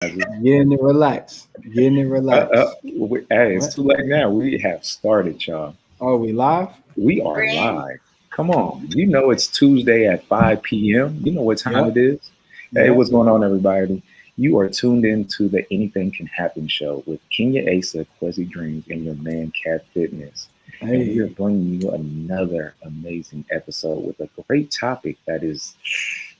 Getting it relaxed. Getting it relaxed. Hey, it's What? too late now. We have started, y'all. Oh, we live? We are We're in. live. Come on. You know it's Tuesday at 5 p.m. You know what time it Yep. is. Hey, Yep. what's going on, everybody? You are tuned into the Anything Can Happen show with Kenya Asa, Quasi Dreams, and your man, Cat Fitness. And we are Hey. bringing you another amazing episode with a great topic that is,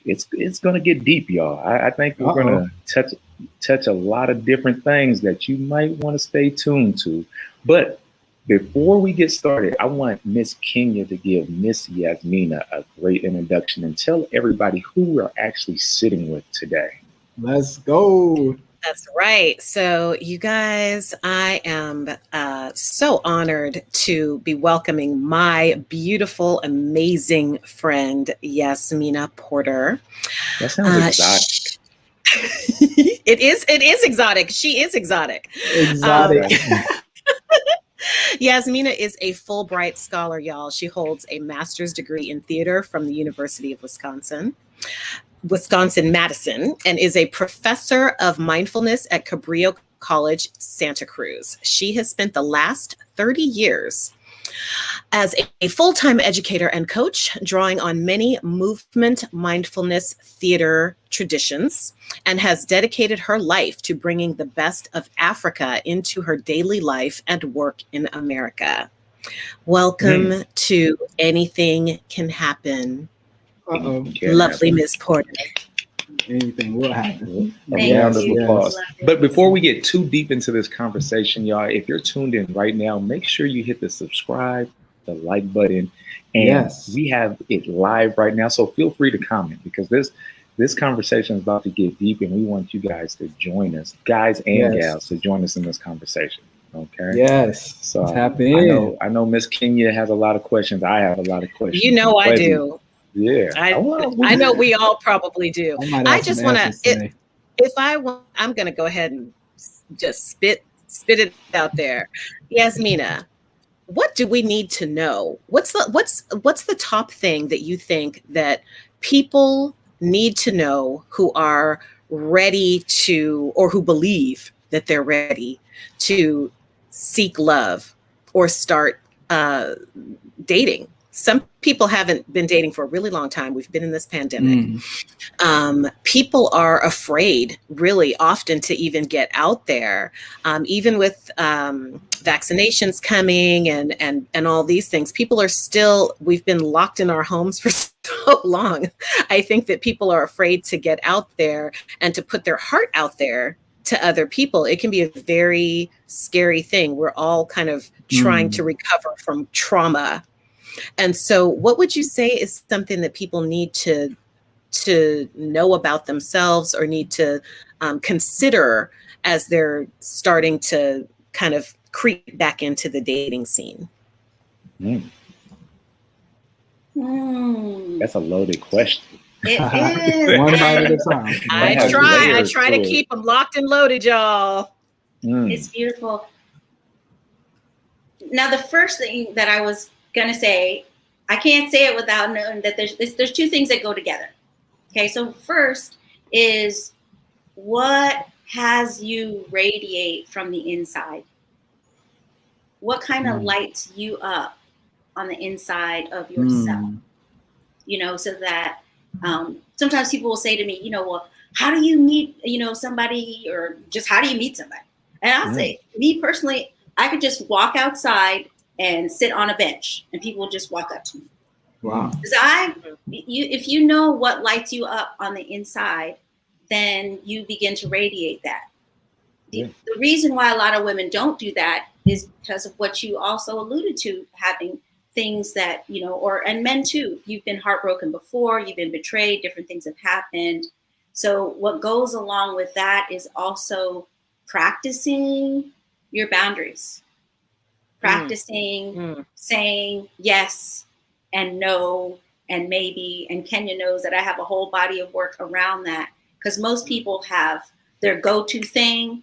it's going to get deep, y'all. I think we're going Uh-oh. to touch a lot of different things that you might want to stay tuned to. But before we get started, I want Miss Kenya to give Miss Yasmina a great introduction and tell everybody who we're actually sitting with today. Let's go. That's right. So, you guys, I am so honored to be welcoming my beautiful, amazing friend, Yasmina Porter. That sounds exotic. It is exotic. She is exotic. Exotic. Yasmina is a Fulbright scholar, y'all. She holds a master's degree in theater from the University of Wisconsin Madison, and is a professor of mindfulness at Cabrillo College Santa Cruz. She has spent the last 30 years as a full-time educator and coach, drawing on many movement mindfulness theater traditions, and has dedicated her life to bringing the best of Africa into her daily life and work in America. Welcome to Anything Can Happen. Uh-oh. Lovely Miss Porter. Anything will happen. A Thank round of you. applause. Love it. But before we get too deep into this conversation, y'all, if you're tuned in right now, make sure you hit the subscribe, the like button, and Yes. we have it live right now. So feel free to comment because this conversation is about to get deep, and we want you guys to join us, guys and Yes. gals, to join us in this conversation. Okay. Yes. So Tap in. I know Miss Kenya has a lot of questions. I have a lot of questions. You know I Quasi, do. Yeah. I know we all probably do. I might I have just some want answers to, today. if I want, I'm going to go ahead and just spit it out there. Yasmina, what do we need to know? What's the top thing that you think that people need to know who are ready to, or who believe that they're ready to seek love or start dating? Some people haven't been dating for a really long time. We've been in this pandemic. People are afraid really often to even get out there, even with vaccinations coming and all these things. People are still, we've been locked in our homes for so long. I think that people are afraid to get out there and to put their heart out there to other people. It can be a very scary thing. We're all kind of trying to recover from trauma. And so what would you say is something that people need to know about themselves or need to consider as they're starting to kind of creep back into the dating scene? That's a loaded question. It is. One bite at a time. I try to keep them locked and loaded, y'all. It's beautiful. Now, the first thing that I was gonna say, I can't say it without knowing that there's two things that go together. Okay, so first is what has you radiate from the inside? What kind of lights you up on the inside of yourself? You know, so that sometimes people will say to me, well, how do you meet, somebody, or just how do you meet somebody? And I'll say, me personally, I could just walk outside and sit on a bench and people will just walk up to me. Wow. Because if you know what lights you up on the inside, then you begin to radiate that. The reason why a lot of women don't do that is because of what you also alluded to, having things that, and men too, you've been heartbroken before, you've been betrayed, different things have happened. So what goes along with that is also practicing your boundaries, practicing saying yes and no and maybe. And Kenya knows that I have a whole body of work around that, because most people have their go-to thing.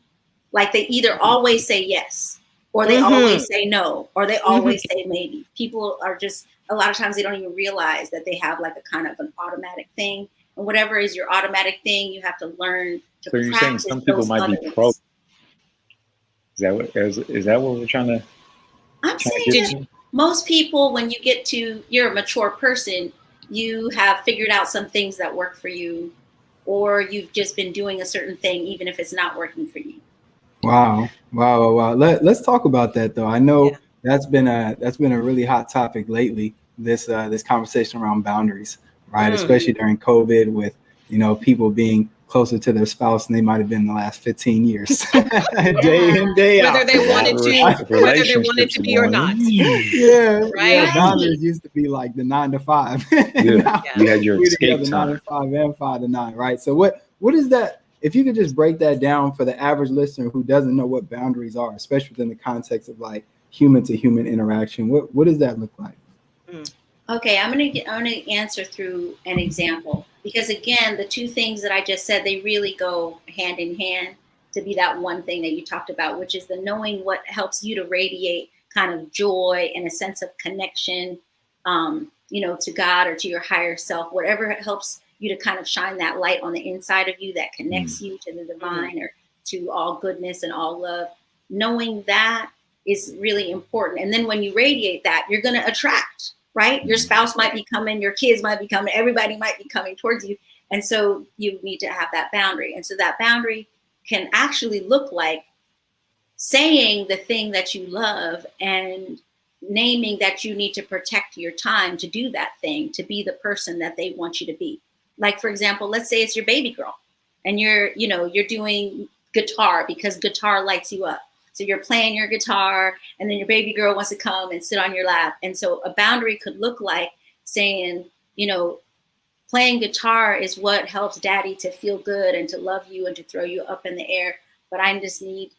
Like they either always say yes, or they always say no, or they always say maybe. People are just, a lot of times they don't even realize that they have like a kind of an automatic thing. whatever is your automatic thing, you have to learn to So you're saying practice some people those might be other pro. ones. Is that what we're trying to I'm get saying to? most people, when you get to, you're a mature person, you have figured out some things that work for you, or you've just been doing a certain thing, even if it's not working for you. Wow. Let's talk about that though. I know Yeah. that's been a really hot topic lately. This conversation around boundaries, right? Especially during COVID, with people being closer to their spouse than they might have been in the last 15 years, day in, day Whether out. they wanted to be or not. Yeah, Right. boundaries used to be like the 9 to 5. Yeah, Now you had your we're escape together 9 time. to 5 and 5 to 9, right? So what is that? If you could just break that down for the average listener who doesn't know what boundaries are, especially within the context of like human to human interaction, what does that look like? Okay, I'm gonna answer through an example, because again, the two things that I just said, they really go hand in hand to be that one thing that you talked about, which is the knowing what helps you to radiate kind of joy and a sense of connection, to God or to your higher self, whatever helps you to kind of shine that light on the inside of you that connects you to the divine or to all goodness and all love. Knowing that is really important. And then when you radiate that, you're going to attract, right? Your spouse might be coming, your kids might be coming, everybody might be coming towards you. And so you need to have that boundary. And so that boundary can actually look like saying the thing that you love and naming that you need to protect your time to do that thing, to be the person that they want you to be. Like, for example, let's say it's your baby girl and you're doing guitar because guitar lights you up. So you're playing your guitar and then your baby girl wants to come and sit on your lap. And so a boundary could look like saying, playing guitar is what helps daddy to feel good and to love you and to throw you up in the air. But I just need,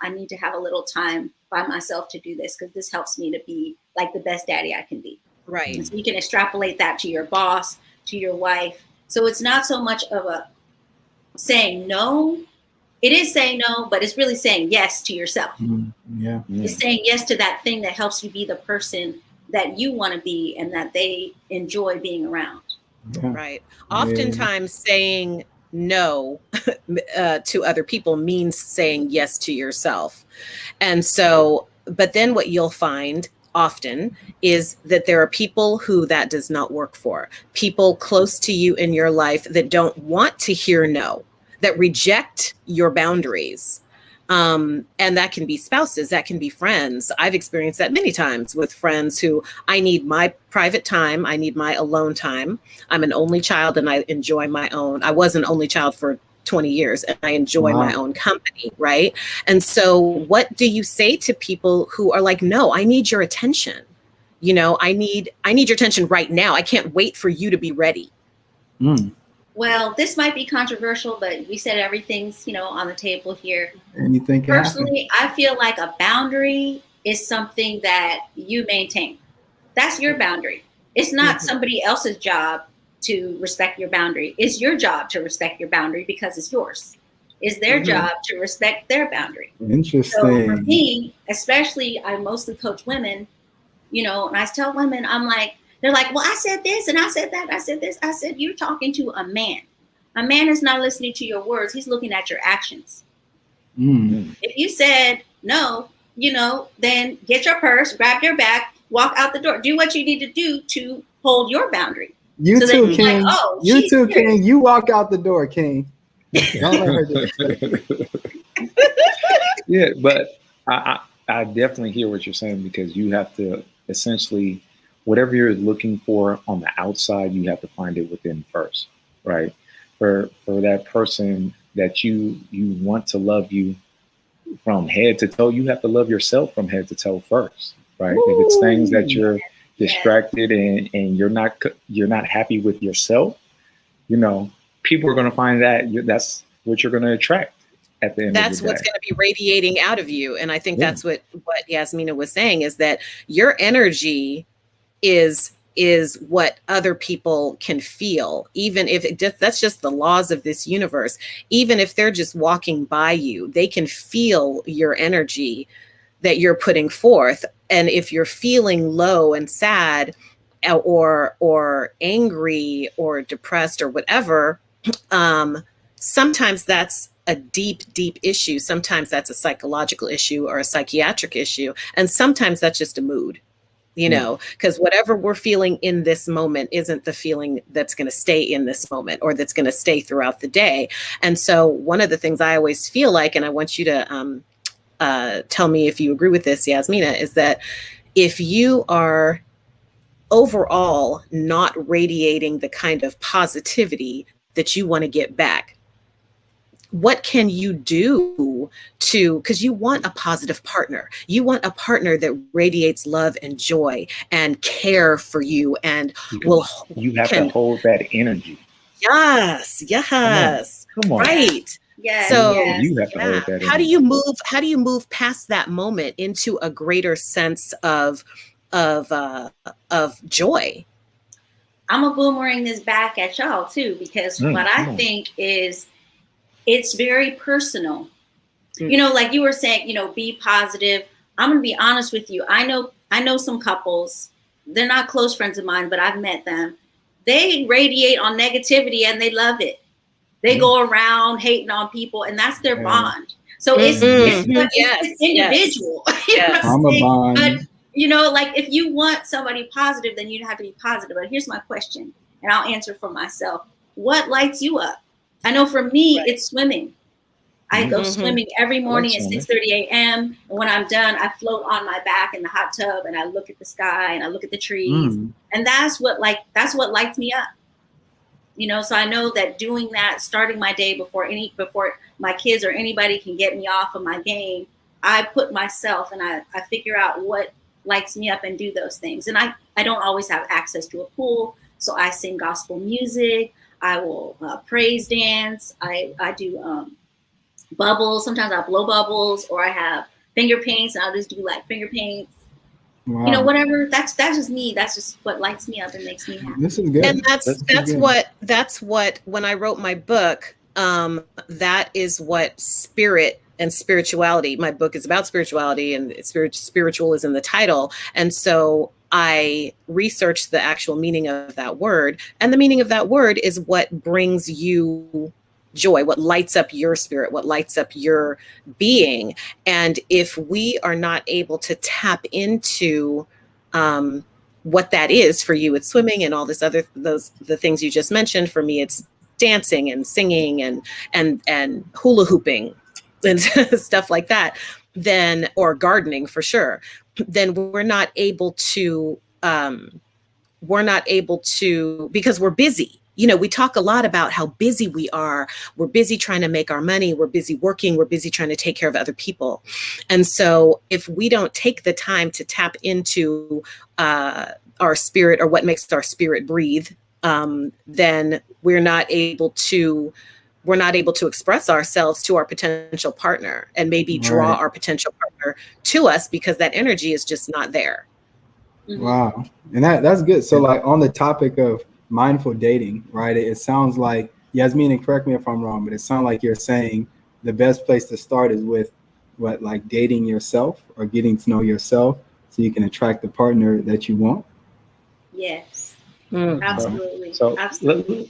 I need to have a little time by myself to do this because this helps me to be like the best daddy I can be. Right. And so you can extrapolate that to your boss, to your wife. So it's not so much of a saying no. It is saying no, but it's really saying yes to yourself. Yeah. It's saying yes to that thing that helps you be the person that you want to be and that they enjoy being around. Yeah. Right. Oftentimes saying no to other people means saying yes to yourself. And so, but then what you'll find often is that there are people who that does not work for. People close to you in your life that don't want to hear no, that reject your boundaries. And that can be spouses, that can be friends. I've experienced that many times with friends who I need my private time. I need my alone time. I'm an only child and I enjoy my own. I was an only child for 20 years and I enjoy my own company, right? And so what do you say to people who are like, no, I need your attention. I need your attention right now. I can't wait for you to be ready. Well, this might be controversial, but we said everything's, on the table here. Anything can Personally, I feel like a boundary is something that you maintain. That's your boundary. It's not somebody else's job to respect your boundary. It's your job to respect your boundary because it's yours. It's their job to respect their boundary. Interesting. So for me, especially, I mostly coach women, and I tell women, I'm like, they're like, well, I said this and I said that. I said this. I said, you're talking to a man. A man is not listening to your words. He's looking at your actions. If you said no, then get your purse, grab your bag, walk out the door, do what you need to do to hold your boundary. You too, King. Like, oh, you too, King. You walk out the door, King. Don't let her do it. Yeah, but I definitely hear what you're saying, because you have to essentially, whatever you're looking for on the outside, you have to find it within first, right? For that person that you want to love you from head to toe, you have to love yourself from head to toe first, right? If it's things that you're distracted and you're not happy with yourself, people are going to find that's what you're going to attract at the end of the day. That's what's going to be radiating out of you. And I think that's what Yasmina was saying, is that your energy is what other people can feel, even if that's just the laws of this universe. Even if they're just walking by you, they can feel your energy that you're putting forth. And if you're feeling low and sad, or angry or depressed or whatever, sometimes that's a deep issue. Sometimes that's a psychological issue or a psychiatric issue, and sometimes that's just a mood. Because whatever we're feeling in this moment isn't the feeling that's going to stay in this moment or that's going to stay throughout the day. And so one of the things I always feel like, and I want you to tell me if you agree with this, Yasmina, is that if you are overall not radiating the kind of positivity that you want to get back, what can you do because you want a positive partner. You want a partner that radiates love and joy and care for you and you have to hold that energy. Yes. Come on. Right. Yes. So you have to hold that energy. How do you move past that moment into a greater sense of joy? I'm gonna boomerang this back at y'all too, because what I think is it's very personal. Like you were saying, be positive. I'm going to be honest with you. I know some couples, they're not close friends of mine, but I've met them. They radiate on negativity and they love it. They go around hating on people and that's their bond. So it's individual. Yes. I'm a bond. But, like if you want somebody positive, then you have to be positive. But here's my question, and I'll answer for myself. What lights you up? I know for me, it's swimming. I go swimming every morning at 6:30 a.m. And when I'm done, I float on my back in the hot tub and I look at the sky and I look at the trees. And that's what lights me up. So I know that doing that, starting my day before my kids or anybody can get me off of my game, I put myself and I figure out what lights me up and do those things. And I don't always have access to a pool. So I sing gospel music. I will praise dance. I do bubbles. Sometimes I blow bubbles, or I have finger paints, and I'll just do like finger paints. Wow. Whatever. That's just me. That's just what lights me up and makes me happy. This is good. And that's what when I wrote my book, that is what spirit and spirituality. My book is about spirituality, and spiritual is in the title, and so I researched the actual meaning of that word. And the meaning of that word is what brings you joy, what lights up your spirit, what lights up your being. And if we are not able to tap into what that is for you, it's swimming and all this the things you just mentioned. For me, it's dancing and singing and hula hooping and stuff like that, or gardening for sure, then we're not able to, because we're busy. We talk a lot about how busy we are. We're busy trying to make our money. We're busy working. We're busy trying to take care of other people. And so if we don't take the time to tap into our spirit, or what makes our spirit breathe, then we're not able to express ourselves to our potential partner and maybe draw our potential partner to us, because that energy is just not there. Wow. And that's good. So like on the topic of mindful dating, right? It sounds like, Yasmina, correct me if I'm wrong, but it sounds like you're saying the best place to start is with like dating yourself or getting to know yourself so you can attract the partner that you want. Yes. Absolutely. So absolutely.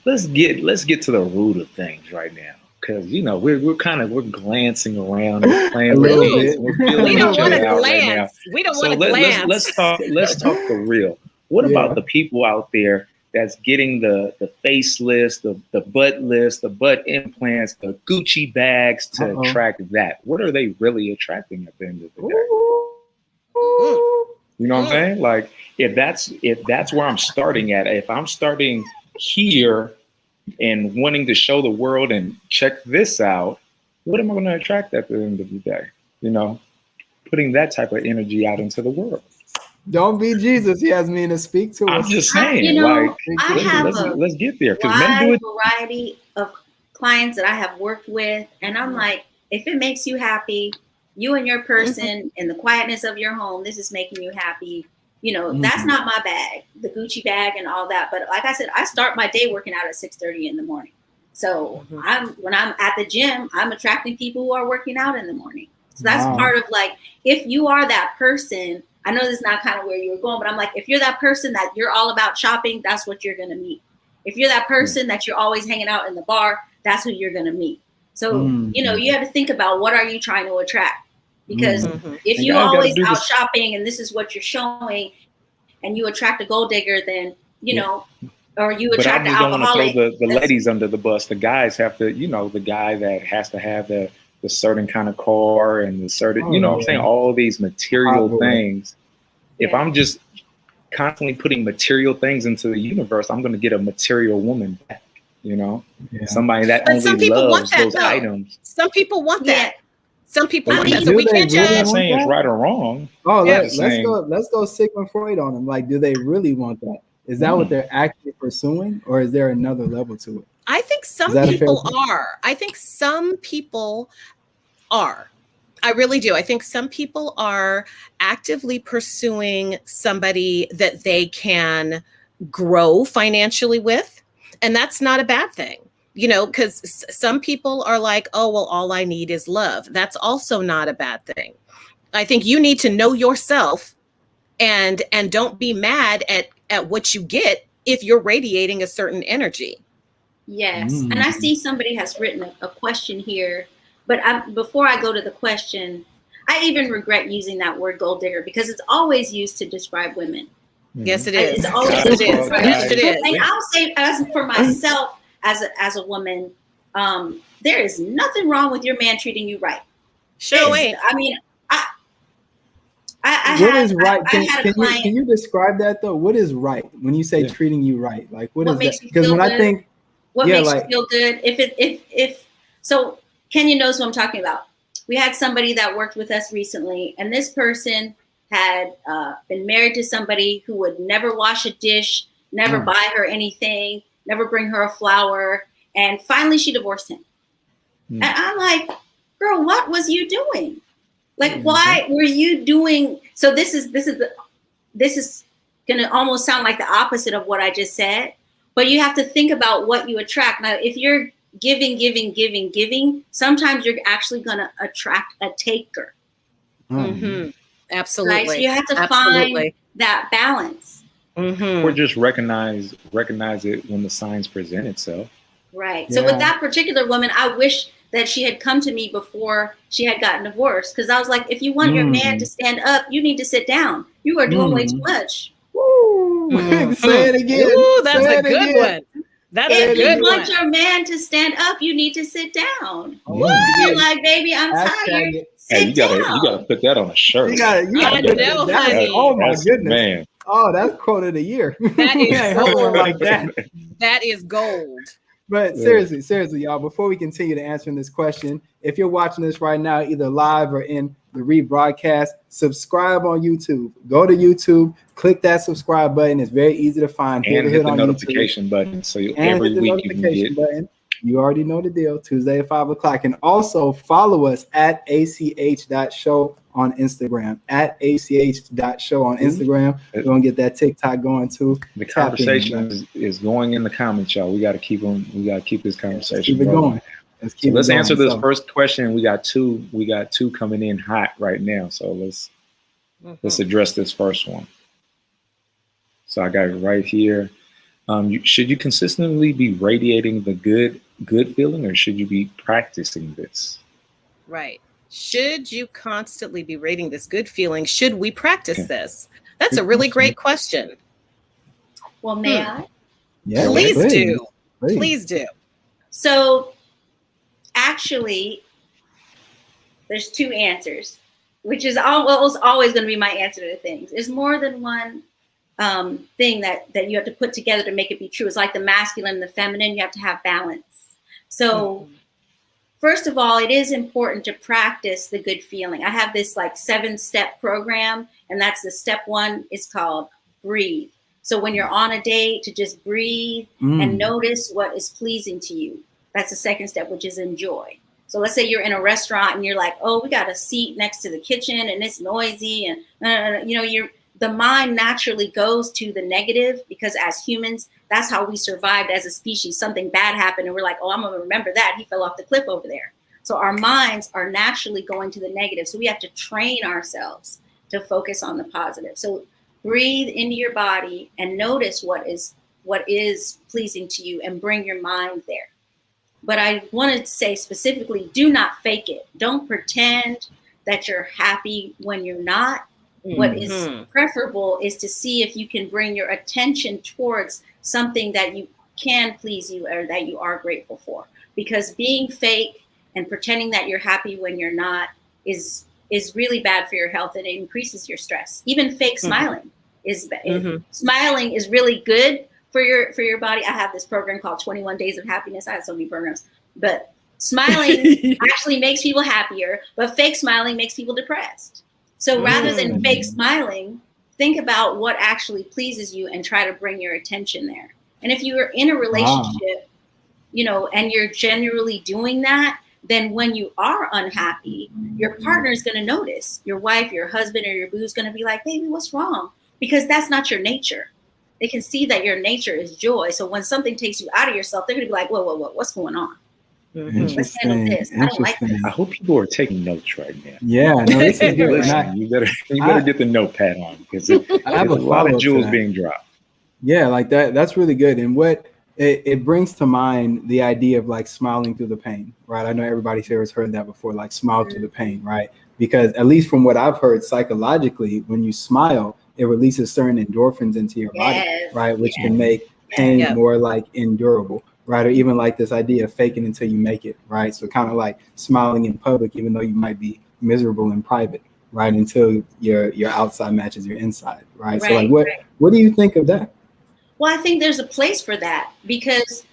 Let's get to the root of things right now, because we're glancing around and playing a little bit. We don't want to glance. We don't want to glance. Let's talk the real. What about the people out there that's getting the faceless, the buttless, the butt implants, the Gucci bags to attract that? What are they really attracting at the end of the day? You know what I'm saying? Like if that's where I'm starting at, if I'm starting here and wanting to show the world and check this out, what am I going to attract at the end of the day? Putting that type of energy out into the world. Don't be Jesus, Yasmina. Speak to us. I'm just saying, let's get there. Because men do it. Variety of clients that I have worked with, and I'm like, if it makes you happy, you and your person in the quietness of your home, this is making you happy. That's not my bag, the Gucci bag and all that. But like I said, I start my day working out at 6:30 in the morning. So when I'm at the gym, I'm attracting people who are working out in the morning. So that's part of like, if you are that person I know this is not kind of where you were going, but I'm like, if you're that person that you're all about shopping, that's what you're going to meet. If you're that person that you're always hanging out in the bar, that's who you're going to meet. So, you know, you have to think about, what are you trying to attract? Because if you always out shopping and this is what you're showing, and you attract a gold digger, then, you know, or you attract the alcoholic. But I just don't want to throw the ladies under the bus. The guys have to, you know, the guy that has to have the certain kind of car and the certain, you know what I'm saying? All these material things. If I'm just constantly putting material things into the universe, I'm going to get a material woman back, you know? Somebody that only loves those items. Some people want that. Some people want that. So we can't judge. I'm not saying it's right or wrong. Oh, let's go Sigmund Freud on them. Like, do they really want that? Is that what they're actually pursuing, or is there another level to it? I think some people are. I think some people are. I really do. I think some people are actively pursuing somebody that they can grow financially with. And that's not a bad thing, you know, because some people are like, oh, well, all I need is love. That's also not a bad thing. I think you need to know yourself and don't be mad at what you get if you're radiating a certain energy. Yes. And I see somebody has written a question here. But before I go to the question, I even regret using that word gold digger because it's always used to describe women. Yes, it is. It's always yes, it is. Yes, it is. And I'll say, as for myself, as a woman, there is nothing wrong with your man treating you right. Sure ain't. I mean, what is right? Can you describe that though? What is right when you say treating you right? Like, what is that? Because when I think, what makes you feel good? If so. Kenya knows what I'm talking about. We had somebody that worked with us recently, and this person had been married to somebody who would never wash a dish, never buy her anything, never bring her a flower, and finally she divorced him. And I'm like, girl, what was you doing? Like, why were you doing? So this is gonna almost sound like the opposite of what I just said, but you have to think about what you attract. Now, if you're giving, sometimes you're actually going to attract a taker. Absolutely. Right? So you have to find that balance. Or just recognize it when the signs present itself. Right. So with that particular woman, I wish that she had come to me before she had gotten divorced. Because I was like, if you want your man to stand up, you need to sit down. You are doing way too much. Say it again. Ooh, that's a good one. That's if a good you want one. your man to stand up, you need to sit down. What? Like, baby, I'm tired. Hey, you gotta put that on a shirt. I know, honey. Oh my goodness, man. Oh, that's quote of the year. That is gold. Like that. That is gold. But seriously, y'all, before we continue to answering this question, if you're watching this right now, either live or in the rebroadcast, subscribe on YouTube. Go to YouTube, click that subscribe button. It's very easy to find. And hit the notification button. So every week you can get button. You already know the deal. Tuesday at 5:00. And also follow us at ach.show on Instagram. At ach.show on Instagram. We're going to get that TikTok going too. The conversation is going in the comments, y'all. We got to keep them. We got to keep this conversation going. Let's answer this first question. We got two coming in hot right now. So let's address this first one. So I got it right here. Should you consistently be radiating the good feeling, or should you be practicing this? Right. Should you constantly be radiating this good feeling? Should we practice this? That's a really great question. Well, may I? Yeah, please do. Please do. So actually, there's two answers, which is always going to be my answer to things. There's more than one thing that you have to put together to make it be true. It's like the masculine and the feminine. You have to have balance. So first of all, it is important to practice the good feeling. I have this like 7-step program, and that's the step 1 is called breathe. So when you're on a date, to just breathe and notice what is pleasing to you. That's the second step, which is enjoy. So let's say you're in a restaurant and you're like, oh, we got a seat next to the kitchen and it's noisy, and the mind naturally goes to the negative, because as humans, that's how we survived as a species. Something bad happened and we're like, oh, I'm going to remember that. He fell off the cliff over there. So our minds are naturally going to the negative. So we have to train ourselves to focus on the positive. So breathe into your body and notice what is pleasing to you and bring your mind there. But I wanted to say specifically, do not fake it. Don't pretend that you're happy when you're not. What is preferable is to see if you can bring your attention towards something that you can please you or that you are grateful for. Because being fake and pretending that you're happy when you're not is really bad for your health, and it increases your stress. Even fake smiling is bad. Smiling is really good for your body. I have this program called 21 Days of Happiness. I have so many programs, but smiling actually makes people happier, but fake smiling makes people depressed. So rather than fake smiling, think about what actually pleases you and try to bring your attention there. And if you are in a relationship, you know, and you're generally doing that, then when you are unhappy, your partner is going to notice. Your wife, your husband, or your boo is going to be like, baby, what's wrong? Because that's not your nature. They can see that your nature is joy. So when something takes you out of yourself, they're going to be like, whoa, what's going on? Let's handle this. I don't like that. I hope people are taking notes right now. Yeah, no, this is good. Listen, you better get the notepad on, because there's a lot of jewels being dropped. Yeah, like that's really good. And what it brings to mind the idea of like smiling through the pain, right? I know everybody here has heard that before, like smile through the pain, right? Because at least from what I've heard psychologically, when you smile, it releases certain endorphins into your body, right? Which can make pain more like endurable, right? Or even like this idea of faking until you make it, right? So kind of like smiling in public, even though you might be miserable in private, right? Until your outside matches your inside, right? So like what do you think of that? Well, I think there's a place for that, because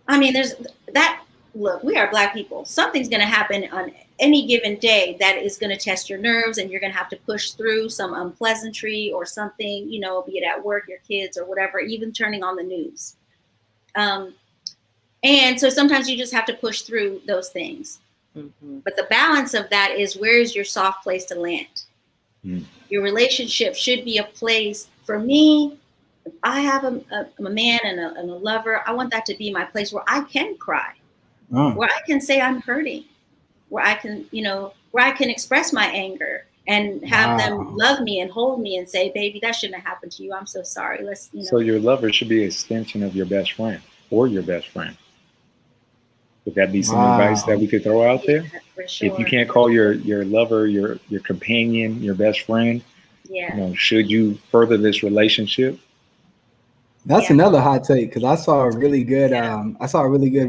I mean, there's that. Look, we are Black people. Something's going to happen on any given day that is going to test your nerves, and you're going to have to push through some unpleasantry or something, you know, be it at work, your kids, or whatever, even turning on the news. And so sometimes you just have to push through those things. But the balance of that is, where is your soft place to land? Your relationship should be a place, for me, if I have a man and a lover, I want that to be my place where I can cry, where I can say I'm hurting, where I can, you know, where I can express my anger and have them love me and hold me and say, baby, that shouldn't have happened to you. I'm so sorry. Let's, you know. So your lover should be an extension of your best friend, or your best friend. Would that be some advice that we could throw out there? For sure. If you can't call your lover, your companion, your best friend, you know, should you further this relationship? That's another hot take, because I saw a really good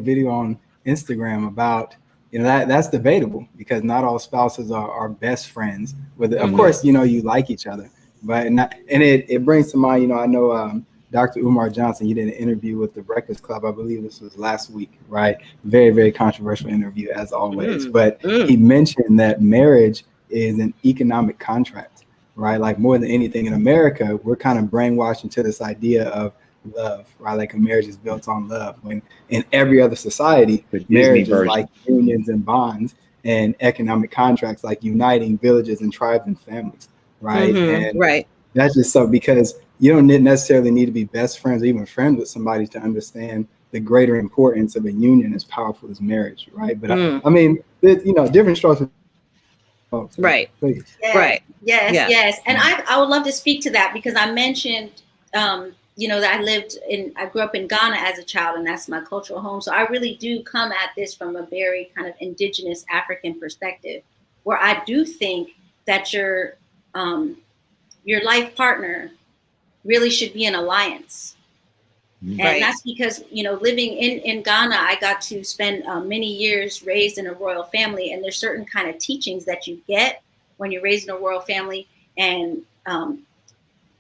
video on Instagram about, you know, that's debatable, because not all spouses are best friends. With of course, you know, you like each other, but it brings to mind, you know, I know Dr. Umar Johnson, he did an interview with the Breakfast Club. I believe this was last week, right? Very, very controversial interview as always. But he mentioned that marriage is an economic contract, right? Like more than anything in America, we're kind of brainwashed into this idea of love, right? Like a marriage is built on love, when in every other society, marriage is like unions and bonds, and economic contracts like uniting villages and tribes and families, right? And that's just so, because you don't necessarily need to be best friends or even friends with somebody to understand the greater importance of a union as powerful as marriage, right? But I mean, you know, different strokes. Right. Yes. And I would love to speak to that, because I mentioned, you know, that I grew up in Ghana as a child, and that's my cultural home. So I really do come at this from a very kind of indigenous African perspective, where I do think that your life partner really should be an alliance. And that's because, you know, living in Ghana, I got to spend many years raised in a royal family, and there's certain kind of teachings that you get when you're raised in a royal family. And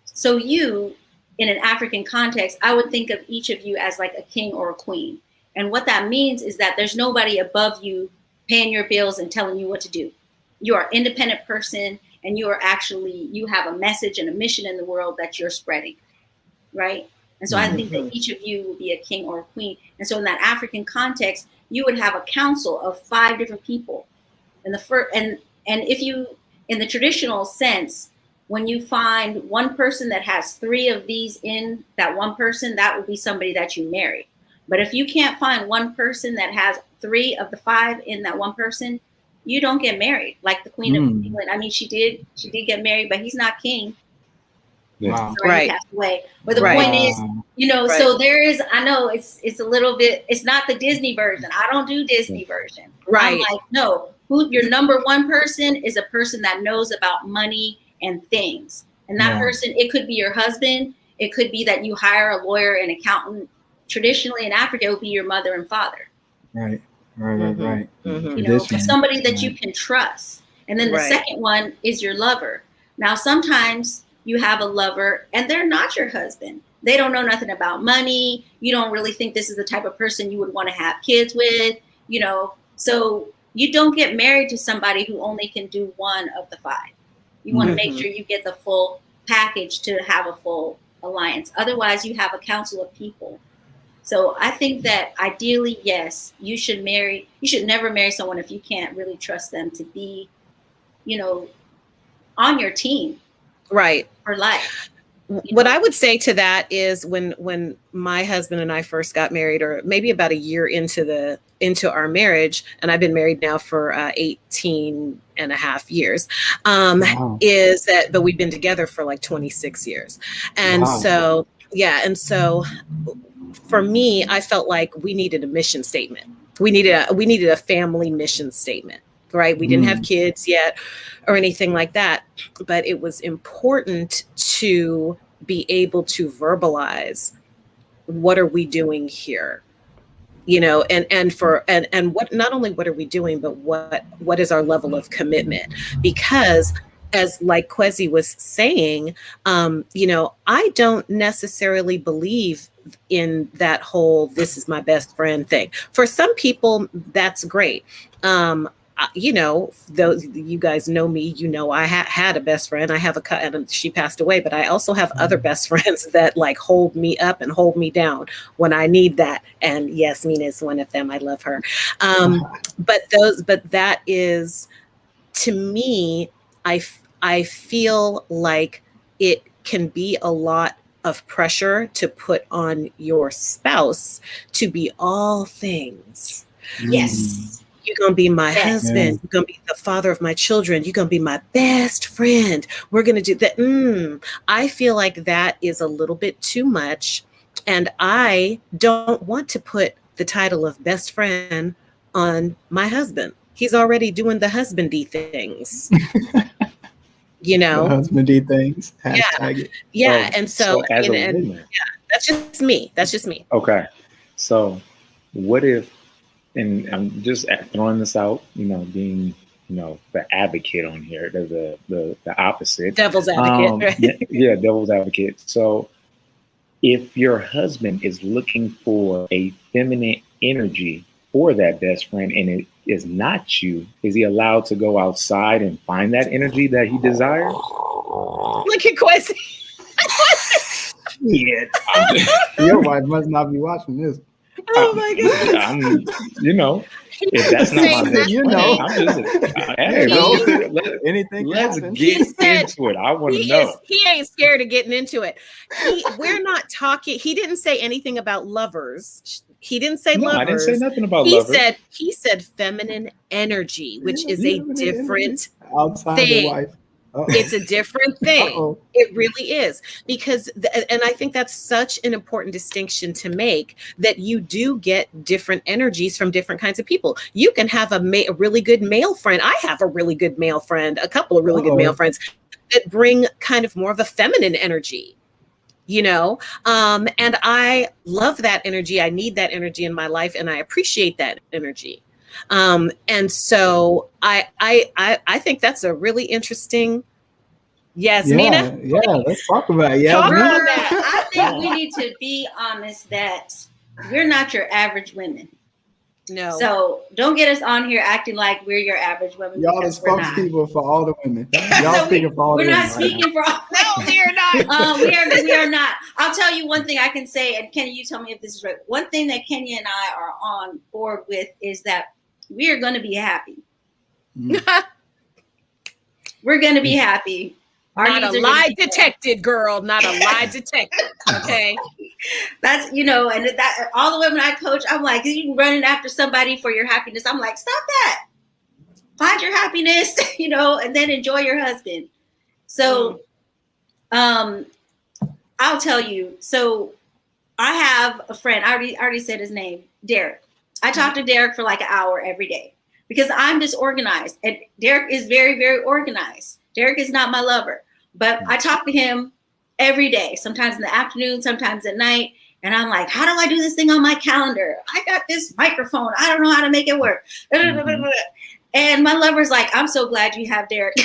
so you, in an African context, I would think of each of you as like a king or a queen. And what that means is that there's nobody above you paying your bills and telling you what to do. You are an independent person, and you have a message and a mission in the world that you're spreading, right? And so I think that each of you will be a king or a queen. And so in that African context, you would have a council of 5 different people. And if you, in the traditional sense, when you find one person that has 3 of these in that one person, that would be somebody that you marry. But if you can't find one person that has 3 of the 5 in that one person, you don't get married. Like the Queen of England. I mean, she did get married, but he's not king. Wow. Right. He passed away. But the point is, you know, so there is, I know it's a little bit, it's not the Disney version. I don't do Disney version. Right. I'm like, no, who your number one person is a person that knows about money and things. And that person, it could be your husband. It could be that you hire a lawyer and accountant. Traditionally in Africa, it would be your mother and father. Right. You know, somebody that you can trust. And then the second one is your lover. Now, sometimes you have a lover and they're not your husband. They don't know nothing about money. You don't really think this is the type of person you would want to have kids with, you know. So you don't get married to somebody who only can do one of the five. You want to make sure you get the full package to have a full alliance. Otherwise, you have a council of people. So I think that ideally, yes, you should never marry someone if you can't really trust them to be, you know, on your team. Right. For life. What I would say to that is when my husband and I first got married, or maybe about a year into our marriage, and I've been married now for 18 and a half years, is that, but we've been together for like 26 years. And so for me, I felt like we needed a mission statement. We needed a family mission statement. Right. We didn't have kids yet or anything like that. But it was important to be able to verbalize, what are we doing here? You know, and what, not only what are we doing, but what is our level of commitment? Because as like Kwesi was saying, you know, I don't necessarily believe in that whole, this is my best friend thing. For some people, that's great. You know, those, you guys know me, you know, I had a best friend. I have and she passed away, but I also have other best friends that like hold me up and hold me down when I need that. And Yasmina is one of them. I love her. But that is, to me, I feel like it can be a lot of pressure to put on your spouse to be all things. Yes. You're going to be my husband. You're going to be the father of my children. You're going to be my best friend. We're going to do that. I feel like that is a little bit too much. And I don't want to put the title of best friend on my husband. He's already doing the husbandy things. You know? The husbandy things. Hashtag it. Yeah. And so as a woman, that's just me. Okay. So what if, and I'm just throwing this out, you know, being, you know, the advocate on here, the opposite. Devil's advocate, right? Yeah, devil's advocate. So if your husband is looking for a feminine energy for that best friend and it is not you, is he allowed to go outside and find that energy that he desires? Look at Kwesi. Yeah. Your wife must not be watching this. Oh my God! You know, if that's not my best you friend, know, I'm just, hey, anything. Let's get into it. I want to know. He ain't scared of getting into it. We're not talking. He didn't say anything about lovers. He didn't say lovers. I didn't say nothing about lovers. He said feminine energy, which is a different outside thing. The wife. It's a different thing. It really is, because, and I think that's such an important distinction to make, that you do get different energies from different kinds of people. You can have a really good male friend. I have a really good male friend, a couple of really good male friends that bring kind of more of a feminine energy, you know? And I love that energy. I need that energy in my life, and I appreciate that energy. And so I think that's a really interesting, Yasmina. Yeah, let's talk about it. Talk about that. I think we need to be honest that we're not your average women. No. So don't get us on here acting like we're your average women. Y'all the spokespeople for all the women. Y'all speaking for all the women. We're not speaking for all. No, we are not. We are not. I'll tell you one thing I can say, and Kenya, you tell me if this is right. One thing that Kenya and I are on board with is that we are going to be happy. We're going to be happy. Not a lie detected, girl. Not a lie detected. Okay. That's, you know, and that all the women I coach, I'm like, you running after somebody for your happiness. I'm like, stop that. find your happiness, and then enjoy your husband. So, I'll tell you. So I have a friend. I already said his name, Derek. I talk to Derek for like an hour every day because I'm disorganized, and Derek is very, very organized. Derek is not my lover, but I talk to him every day, sometimes in the afternoon, sometimes at night. And I'm like, how do I do this thing on my calendar? I got this microphone. I don't know how to make it work. And my lover's like, I'm so glad you have Derek.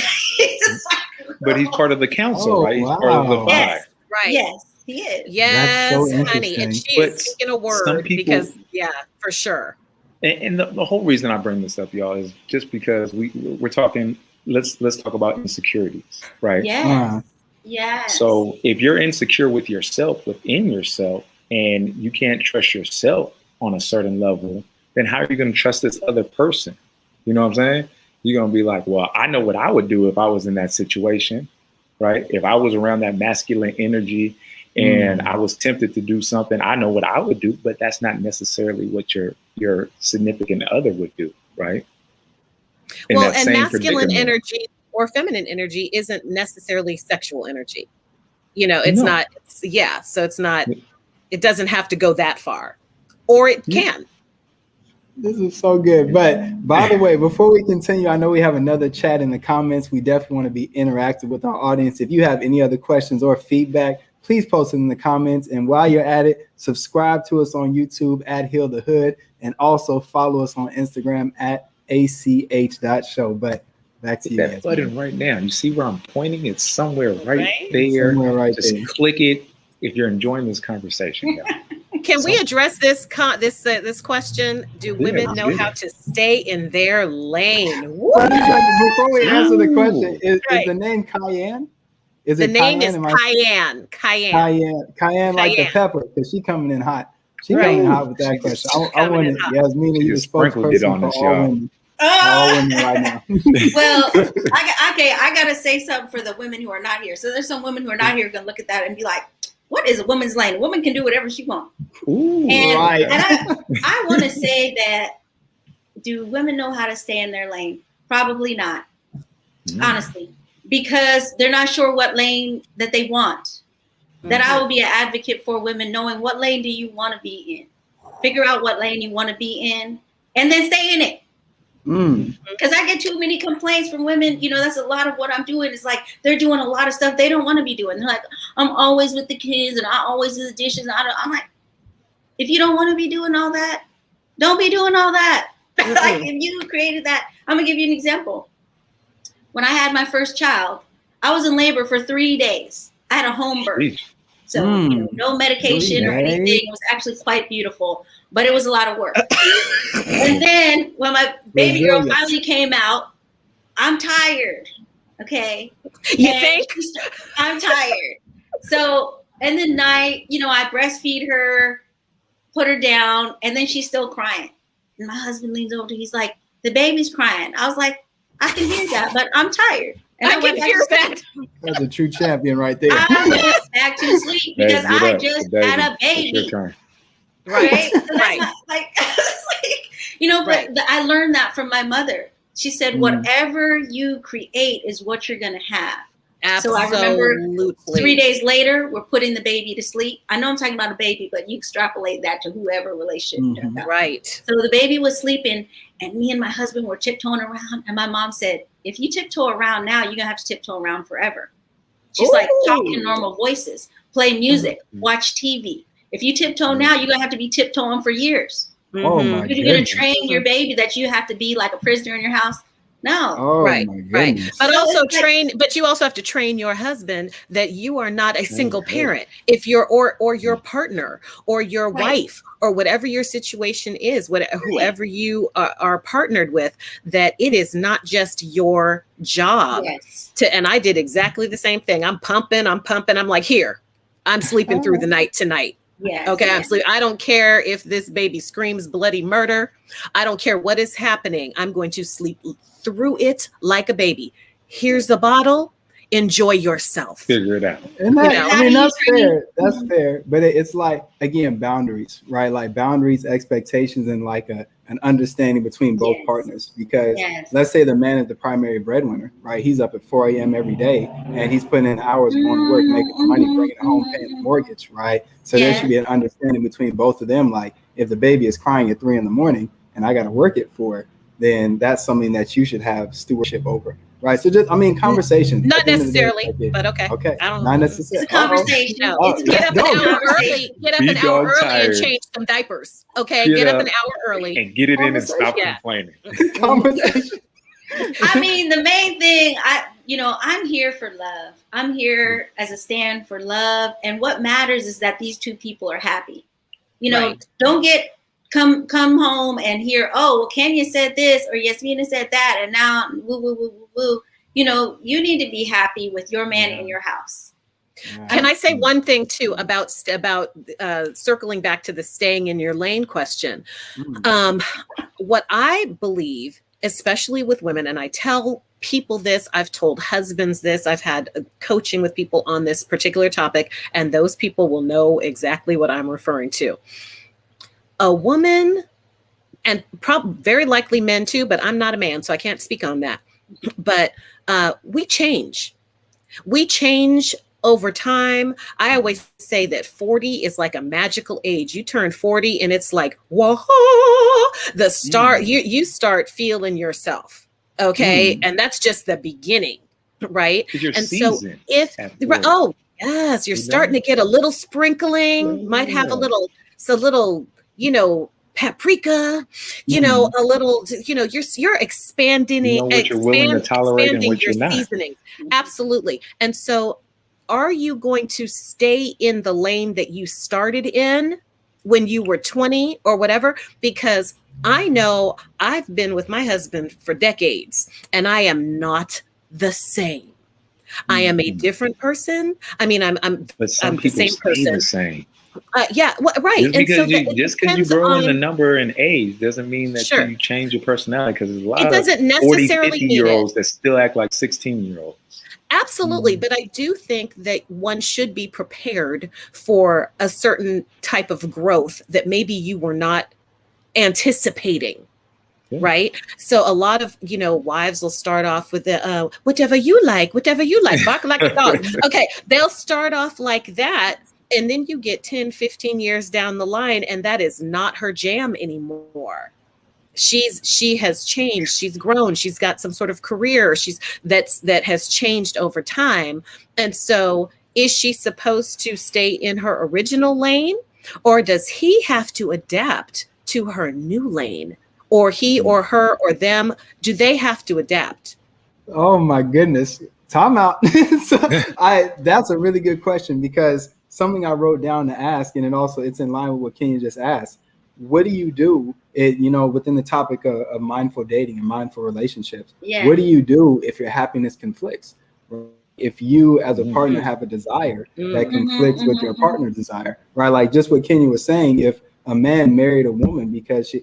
But he's part of the council, right? He's wow. part of the five. Yes, Right. Yes, he is. Yes, so honey. And she But is speaking a some word people- because, yeah, for sure. And the whole reason I bring this up, y'all, is just because we're talking. Let's talk about insecurities, right? Yes. Yes. So if you're insecure with yourself, within yourself, and you can't trust yourself on a certain level, then how are you going to trust this other person? You know what I'm saying? You're going to be like, well, I know what I would do if I was in that situation, right? If I was around that masculine energy and I was tempted to do something, I know what I would do, but that's not necessarily what your significant other would do, right? Well, and masculine energy or feminine energy isn't necessarily sexual energy. It's not. So it's not. It doesn't have to go that far, or it can. This is so good. But by the way, before we continue, I know we have another chat in the comments. We definitely want to be interactive with our audience. If you have any other questions or feedback, please post it in the comments. And while you're at it, subscribe to us on YouTube at Heal the Hood, and also follow us on Instagram at ach.show. But back to you. That button right now. You see where I'm pointing? It's somewhere right there. Somewhere right Just there. click it if you're enjoying this conversation. Can we address this question? Do women know how to stay in their lane? Woo! Before we answer the question, is the name Cayenne? Is the it name Cayenne? is Cayenne. Cayenne, like the pepper, because she coming in hot. She coming in hot with that question. I want to, Yasmina, you sprinkled it on spokesperson us, for all women. All women right now. Well, I gotta say something for the women who are not here. So there's some women who are not here gonna look at that and be like, what is a woman's lane? A woman can do whatever she wants. And I want to say that, do women know how to stay in their lane? Probably not, honestly, because they're not sure what lane that they want. That I will be an advocate for women knowing what lane do you want to be in. Figure out what lane you want to be in and then stay in it. Because I get too many complaints from women. That's a lot of what I'm doing. It's like they're doing a lot of stuff they don't want to be doing. They're like, I'm always with the kids and I always do the dishes. I'm like, if you don't want to be doing all that, don't be doing all that. Like if you created that, I'm gonna give you an example. When I had my first child, I was in labor for 3 days. I had a home birth. So no medication or anything. It was actually quite beautiful, but it was a lot of work. And then when my baby girl finally came out, I'm tired. Okay. You think? I'm tired. So in the night, I breastfeed her, put her down, and then she's still crying. And my husband leans over, he's like, the baby's crying. I was like, I can hear that, but I'm tired. And I can hear that. That's a true champion right there. I went back to sleep because I just had a baby. Right? So right. But I learned that from my mother. She said, whatever you create is what you're going to have. Absolutely. So I remember 3 days later, we're putting the baby to sleep. I know I'm talking about a baby, but you extrapolate that to whoever relationship. Right. So the baby was sleeping and me and my husband were tiptoeing around. And my mom said, if you tiptoe around now, you're going to have to tiptoe around forever. She's like, talk in normal voices, play music, watch TV. If you tiptoe now, you're going to have to be tiptoeing for years. Oh my You're going to train your baby that you have to be like a prisoner in your house. No. Oh, right. But also but you also have to train your husband that you are not a single parent. If you're or your partner or your wife or whatever your situation is, whoever you are partnered with, that it is not just your job and I did exactly the same thing. I'm pumping. I'm like, here, I'm sleeping through the night tonight. Okay. I'm sleeping. I don't care if this baby screams bloody murder. I don't care what is happening. I'm going to sleep through it like a baby. Here's the bottle. Enjoy yourself. Figure it out. And that's fair. That's fair. But it's like, again, boundaries, right? Like boundaries, expectations, and like a an understanding between both partners, because let's say the man is the primary breadwinner, right? He's up at 4 a.m. every day and he's putting in hours going to work, making the money, bringing it home, paying the mortgage, right? So there should be an understanding between both of them. Like if the baby is crying at 3 a.m. and I got to work it for it, then that's something that you should have stewardship over. Right. So just, I mean, conversation. Not necessarily, but okay. Okay. I don't Not necessarily. It's a conversation. Get up an hour early. Get up an hour early and change some diapers. Okay. Get up an hour early. And get it in and stop complaining. Conversation. I mean, the main thing, I'm here for love. I'm here as a stand for love. And what matters is that these two people are happy. You know, don't come home and hear, oh, well, Kenya said this or Yasmina said that, and now woo, woo, woo, woo, woo. You know, you need to be happy with your man in your house. Can I say one thing too about circling back to the staying in your lane question? What I believe, especially with women, and I tell people this, I've told husbands this, I've had coaching with people on this particular topic, and those people will know exactly what I'm referring to. A woman, and very likely men too, but I'm not a man, so I can't speak on that. But we change. We change over time. I always say that 40 is like a magical age. You turn 40 and it's like, whoa, you start feeling yourself. Okay. And that's just the beginning. Right. And so you're starting to get a little sprinkling, might have a little, paprika, a little, you're expanding it. What you're willing to tolerate and what you're not. Seasoning. Absolutely. And so are you going to stay in the lane that you started in when you were 20 or whatever? Because I know I've been with my husband for decades and I am not the same. I am a different person. I mean, I'm the same person. The same. Right. Just because you grow in the number and age doesn't mean that you change your personality, because there's a lot of 40, 50-year-olds that still act like 16-year-olds. Absolutely. But I do think that one should be prepared for a certain type of growth that maybe you were not anticipating. Yeah. Right. So a lot of, wives will start off with the whatever you like, bark like a dog. Okay. They'll start off like that. And then you get 10, 15 years down the line, and that is not her jam anymore. She has changed. She's grown. She's got some sort of career. That has changed over time. And so is she supposed to stay in her original lane, or does he have to adapt to her new lane? Or he or her or them, do they have to adapt? Oh my goodness. Time out. That's a really good question, because something I wrote down to ask, and it's in line with what Kenya just asked. What do you do, within the topic of mindful dating and mindful relationships? Yeah. What do you do if your happiness conflicts? If you as a partner have a desire that conflicts with your partner's desire, right? Like just what Kenya was saying, if a man married a woman because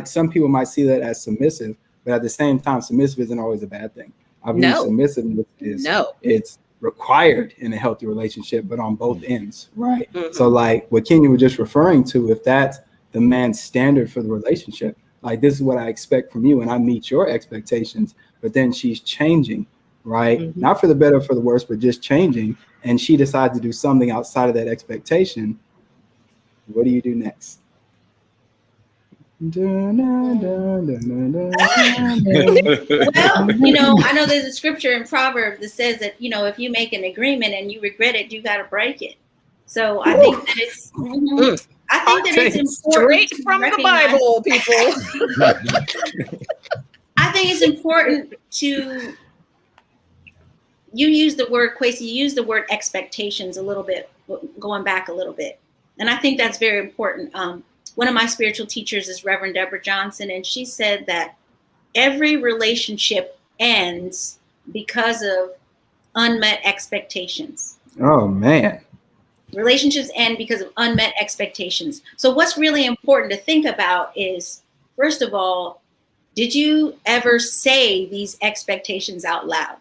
some people might see that as submissive, but at the same time, submissive isn't always a bad thing. I believe submissiveness is it's required in a healthy relationship, but on both ends, right? So like what Kenya was just referring to, if that's the man's standard for the relationship, like this is what I expect from you and I meet your expectations, but then she's changing, right? Not for the better or for the worse, but just changing, and she decides to do something outside of that expectation. What do you do next? Well, I know there's a scripture in Proverbs that says that, if you make an agreement and you regret it, you got to break it. So I think that it's, it's important. Straight from the Bible, people. I think it's important to, you use the word, Kwesi, you use the word expectations a little bit, going back a little bit. And I think that's very important. One of my spiritual teachers is Reverend Deborah Johnson, and she said that every relationship ends because of unmet expectations. Oh, man. Relationships end because of unmet expectations. So what's really important to think about is, first of all, did you ever say these expectations out loud?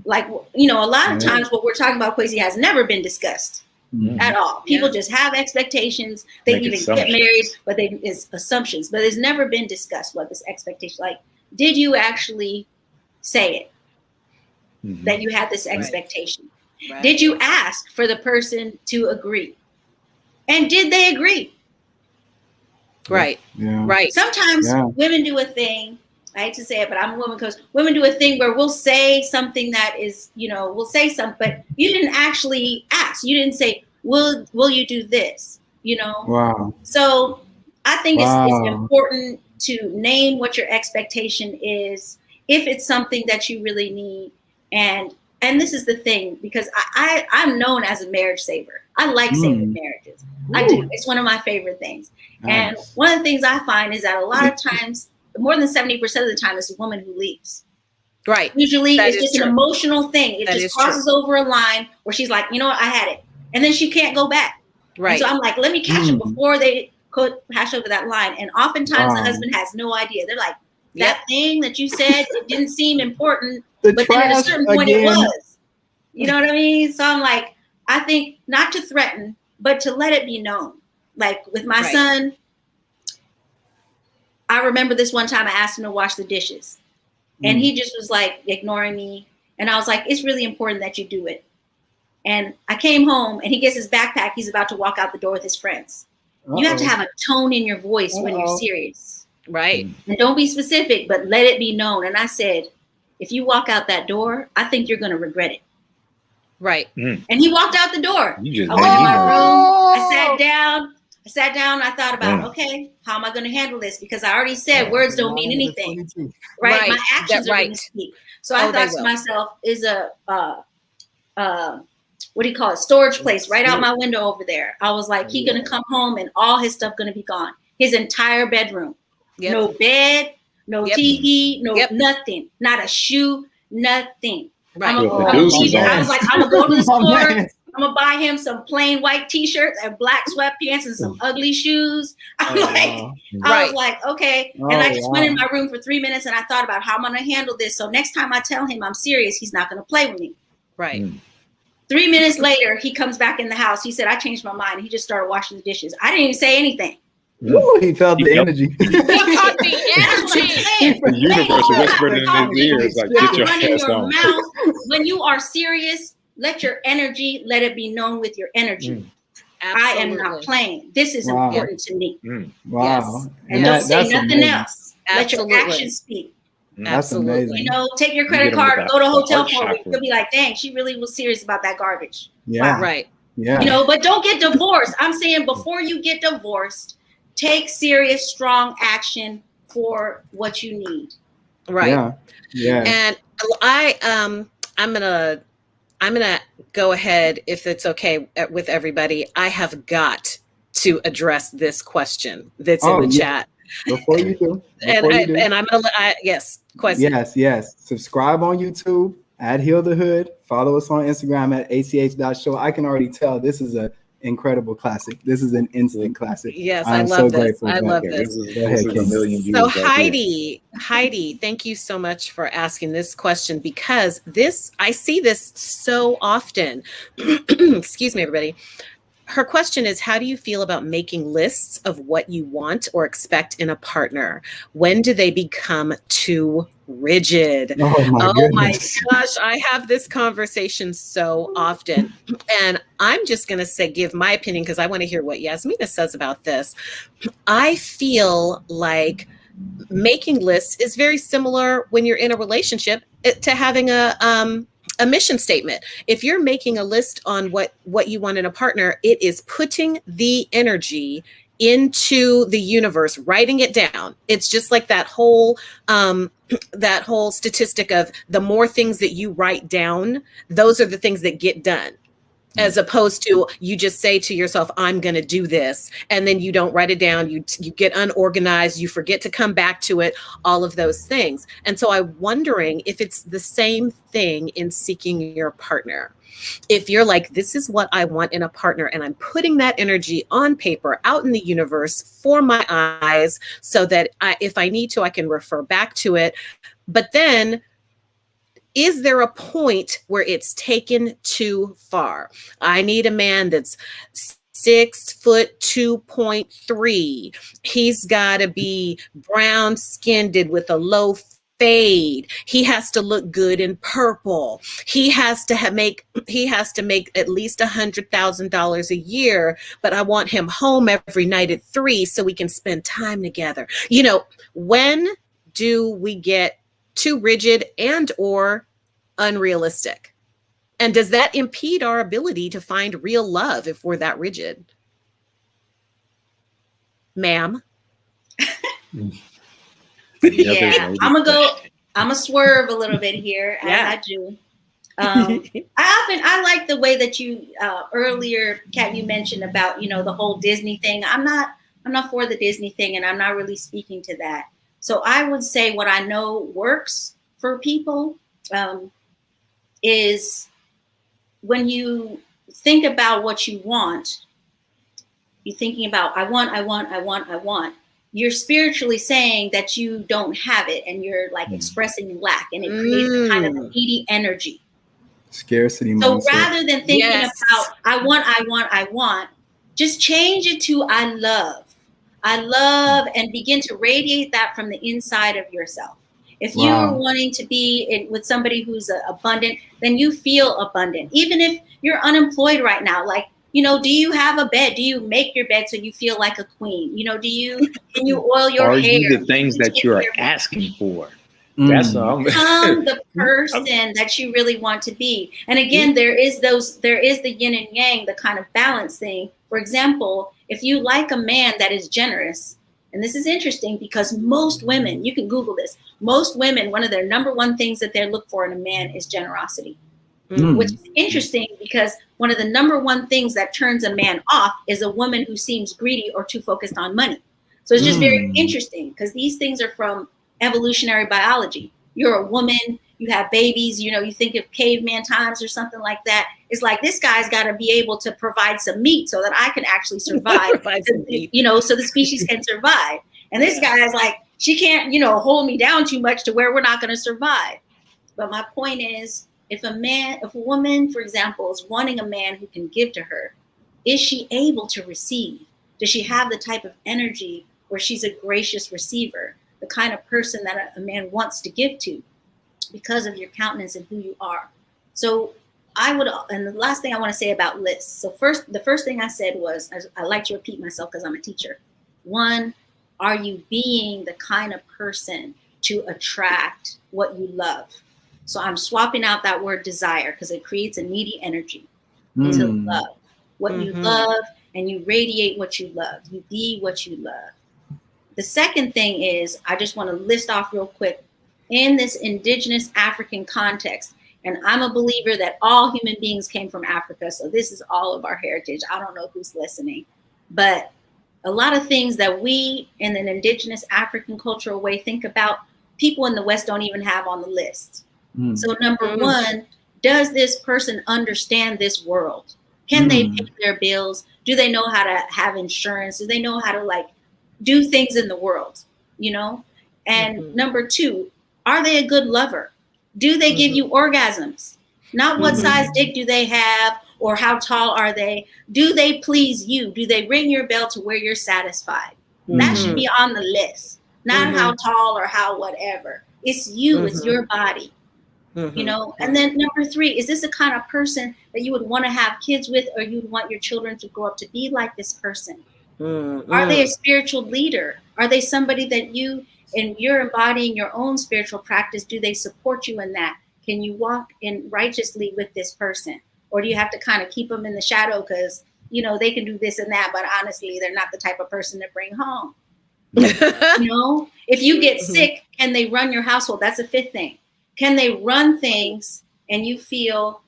Like, a lot of times what we're talking about, Kwesi, has never been discussed. at all. People just have expectations. They Make even assumptions. get married, but it's assumptions. But it's never been discussed what this expectation, like, did you actually say it? That you had this expectation? Right. Did you ask for the person to agree? And did they agree? Right. Yeah. Right. Sometimes women do a thing. I hate to say it, but I'm a woman coach. Women do a thing where we'll say something that is, we'll say something, but you didn't actually ask. You didn't say, will you do this? Wow. So I think it's important to name what your expectation is, if it's something that you really need. And this is the thing, because I'm known as a marriage saver. I like saving marriages. I do. It's one of my favorite things. And one of the things I find is that a lot of times, more than 70% of the time, it's a woman who leaves. Right. Usually it's just an emotional thing. It That just is crosses over a line where she's like, you know what, I had it. And then she can't go back. Right. And so I'm like, let me catch them before they could hash over that line. And oftentimes the husband has no idea. They're like, that thing that you said, it didn't seem important. But then at a certain point it was. You know what I mean? So I'm like, I think not to threaten, but to let it be known. Like with my son, I remember this one time I asked him to wash the dishes. And he just was like ignoring me. And I was like, it's really important that you do it. And I came home and he gets his backpack. He's about to walk out the door with his friends. You have to have a tone in your voice when you're serious. Right. And don't be specific, but let it be known. And I said, if you walk out that door, I think you're going to regret it. Right. And he walked out the door. You just I went in my room. I sat down. I thought about, okay, how am I going to handle this? Because I already said words don't mean anything. Right. My actions are going to speak. So I thought to myself, is what do you call it? Storage place right out my window over there. I was like, he's going to come home and all his stuff going to be gone. His entire bedroom. Yep. No bed, no TV, no nothing. Not a shoe, nothing. Right. I was like, I'm going to go to the store. I'm going to buy him some plain white t-shirts and black sweatpants and some ugly shoes. I was like, okay. And I just went in my room for 3 minutes and I thought about how I'm going to handle this. So next time I tell him I'm serious, he's not going to play with me. Right. 3 minutes later, he comes back in the house. He said, I changed my mind. He just started washing the dishes. I didn't even say anything. Ooh, he felt the energy. He caught the energy. The universe whispered in his ears, like, get your ass on. Mouth. When you are serious, let your energy, let it be known with your energy. I am not playing. This is important to me. Wow. Yes. And don't say nothing else. Absolutely. Let your actions speak. That's amazing. Take your credit card, go to a hotel for a week. You'll be like, dang, she really was serious about that garbage. Yeah. Wow. Right. Yeah. But don't get divorced. I'm saying before you get divorced, take serious, strong action for what you need. Right. Yeah. Yeah. And I'm gonna go ahead, if it's okay with everybody. I have got to address this question that's in the chat. Before you do. And I'm gonna question. Yes. Subscribe on YouTube at Heal the Hood. Follow us on Instagram at ach.show. I can already tell this is an incredible classic. This is an instant classic. Yes, I'm I love so this. grateful. I love This this. is a million views. So right Heidi, thank you so much for asking this question, because I see this so often. Excuse me, everybody. Her question is, how do you feel about making lists of what you want or expect in a partner? When do they become too rigid? Oh my gosh, I have this conversation so often. And I'm just going to give my opinion, because I want to hear what Yasmina says about this. I feel like making lists is very similar when you're in a relationship to having a mission statement. If you're making a list on what you want in a partner, it is putting the energy into the universe, writing it down. It's just like that whole statistic of the more things that you write down, those are the things that get done. As opposed to you just say to yourself, I'm going to do this. And then you don't write it down. You get unorganized. You forget to come back to it, all of those things. And so I'm wondering if it's the same thing in seeking your partner. If you're like, this is what I want in a partner, and I'm putting that energy on paper out in the universe for my eyes so that if I need to, I can refer back to it. But then is there a point where it's taken too far? I need a man that's 6'2.3". He's got to be brown skinned with a low fade. He has to look good in purple. He has to make at least $100,000 a year, but I want him home every night at 3 so we can spend time together. You know, when do we get too rigid and or unrealistic? And does that impede our ability to find real love if we're that rigid? Ma'am? Yeah, I'm gonna swerve a little bit here, as I do. I like the way that you earlier, Kat, you mentioned about, you know, the whole Disney thing. I'm not for the Disney thing, and I'm not really speaking to that. So I would say what I know works for people is when you think about what you want, you're thinking about, I want. You're spiritually saying that you don't have it, and you're like expressing lack, and it creates a kind of needy energy. Scarcity So mindset. rather than thinking about, I want, just change it to I love, and begin to radiate that from the inside of yourself. If you're wanting to be with somebody who's abundant, then you feel abundant. Even if you're unemployed right now, like, you know, do you have a bed? Do you make your bed so you feel like a queen? You know, can you oil your hair? Are you the things that you're asking for? That's all. Become the person that you really want to be. And again, there is the yin and yang, the kind of balance thing. For example, if you like a man that is generous, and this is interesting because most women, you can Google this, most women, one of their number one things that they look for in a man is generosity. Which is interesting because one of the number one things that turns a man off is a woman who seems greedy or too focused on money. So it's just very interesting because these things are from evolutionary biology. You're a woman, you have babies, you know, you think of caveman times or something like that. It's like, this guy's got to be able to provide some meat so that I can actually survive, you know, so the species can survive. And this guy is like, she can't, you know, hold me down too much to where we're not going to survive. But my point is, if a woman, for example, is wanting a man who can give to her, is she able to receive? Does she have the type of energy where she's a gracious receiver, the kind of person that a man wants to give to because of your countenance and who you are? So and the last thing I want to say about lists. So the first thing I said was, I like to repeat myself because I'm a teacher. 1, are you being the kind of person to attract what you love? So I'm swapping out that word desire because it creates a needy energy to love what you love, and you radiate what you love. You be what you love. The second thing is, I just want to list off real quick in this indigenous African context. And I'm a believer that all human beings came from Africa. So this is all of our heritage. I don't know who's listening, but a lot of things that we in an indigenous African cultural way think about, people in the West don't even have on the list. So number 1, does this person understand this world? Can they pay their bills? Do they know how to have insurance? Do they know how to like do things in the world, you know? And number 2, are they a good lover? Do they give you orgasms? Not what size dick do they have or how tall are they? Do they please you? Do they ring your bell to where you're satisfied? That should be on the list, not how tall or how whatever. It's you, it's your body. You know, and then number 3, is this the kind of person that you would want to have kids with, or you would want your children to grow up to be like this person? Are they a spiritual leader? Are they somebody that you're embodying your own spiritual practice? Do they support you in that? Can you walk in righteously with this person? Or do you have to kind of keep them in the shadow because, you know, they can do this and that, but honestly, they're not the type of person to bring home. You know, if you get sick, can they run your household? That's the 5th thing. Can they run things and you feel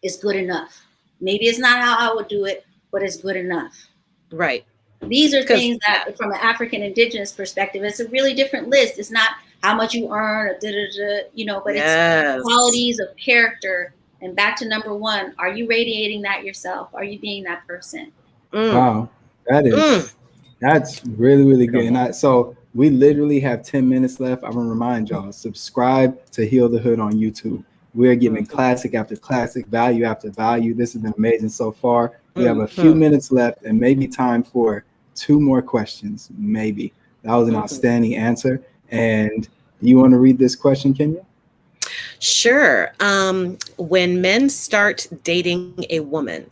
it's good enough? Maybe it's not how I would do it, but it's good enough. Right. These are things that from an African indigenous perspective, it's a really different list. It's not how much you earn or you know, but it's qualities of character. And back to number 1, are you radiating that yourself? Are you being that person? Wow. That's really, really good. And so We literally have 10 minutes left. I'm going to remind y'all, subscribe to Heal the Hood on YouTube. We're giving classic after classic, value after value. This has been amazing so far. We have a few minutes left and maybe time for 2 more questions. Maybe. That was an outstanding answer. And you want to read this question, Kenya? Sure. When men start dating a woman,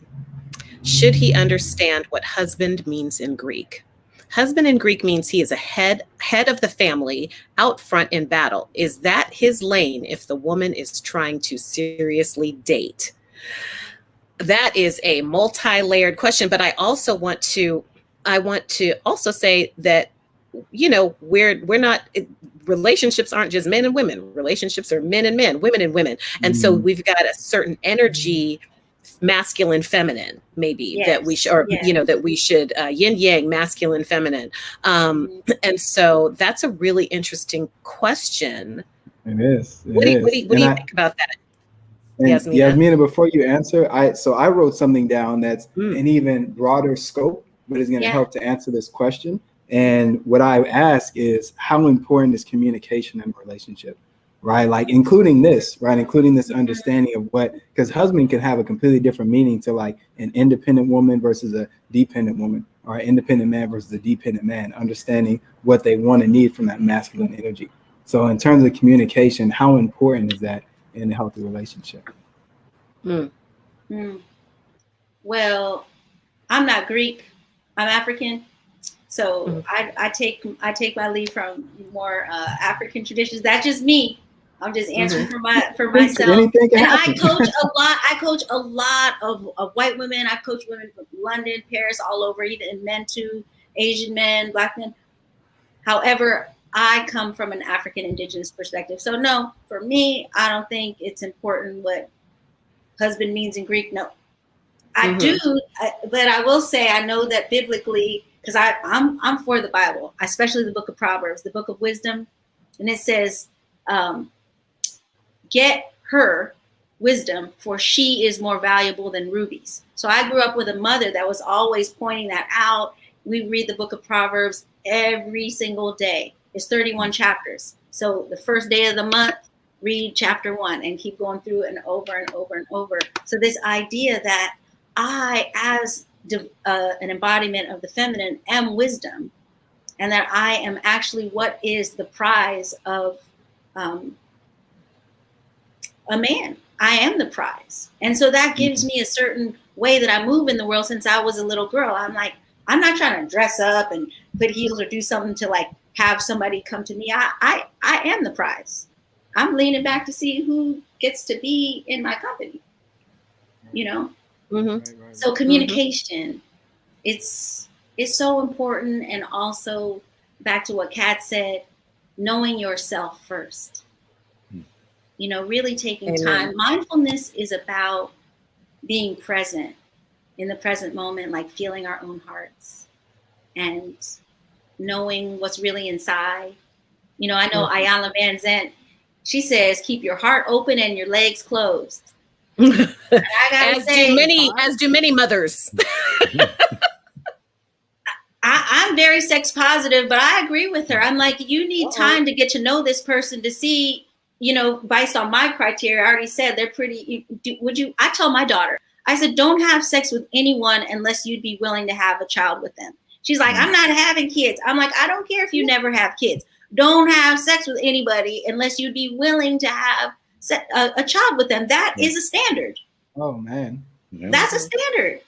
should he understand what husband means in Greek? Husband in Greek means he is a head of the family, out front in battle. Is that his lane if the woman is trying to seriously date? That is a multi-layered question, but I want to also say that, you know, we're not, relationships aren't just men and women. Relationships are men and men, women and women. And so we've got a certain energy, masculine, feminine, maybe that we should, or, you know, that we should yin yang, masculine, feminine. And so that's a really interesting question. It is. What do you think about that? Yasmina, before you answer, I wrote something down that's an even broader scope, but is going to help to answer this question. And what I ask is, how important is communication in a relationship, right? Like including this, right? Including this understanding of what, because husband can have a completely different meaning to like an independent woman versus a dependent woman, or an independent man versus a dependent man, understanding what they want and need from that masculine energy. So in terms of communication, how important is that in a healthy relationship? Well, I'm not Greek, I'm African. So I take my lead from more African traditions. That's just me. I'm just answering for myself. And I coach a lot of white women. I coach women from London, Paris, all over, even men too, Asian men, Black men. However, I come from an African indigenous perspective. So no, for me, I don't think it's important what husband means in Greek. No, I do, but I will say I know that biblically, because I'm for the Bible, especially the book of Proverbs, the book of wisdom. And it says, get her wisdom, for she is more valuable than rubies. So I grew up with a mother that was always pointing that out. We read the book of Proverbs every single day. It's 31 chapters. So the first day of the month, read chapter 1 and keep going through and over and over and over. So this idea that I, as an embodiment of the feminine, am wisdom, and that I am actually what is the prize of a man. I am the prize. And so that gives me a certain way that I move in the world. Since I was a little girl, I'm like, I'm not trying to dress up and put heels or do something to like have somebody come to me. I am the prize. I'm leaning back to see who gets to be in my company, you know? So communication, it's so important. And also back to what Kat said, knowing yourself first, you know, really taking time. Mindfulness is about being present in the present moment, like feeling our own hearts and knowing what's really inside. You know, I know Ayala Van Zandt, she says, keep your heart open and your legs closed. As do many mothers. I'm very sex positive, but I agree with her. I'm like, you need time to get to know this person to see, you know, based on my criteria. I already said they're pretty. I tell my daughter, I said, don't have sex with anyone unless you'd be willing to have a child with them. She's like, I'm not having kids. I'm like, I don't care if you never have kids. Don't have sex with anybody unless you'd be willing to have a child with them. That is a standard. Oh, man. That's a standard.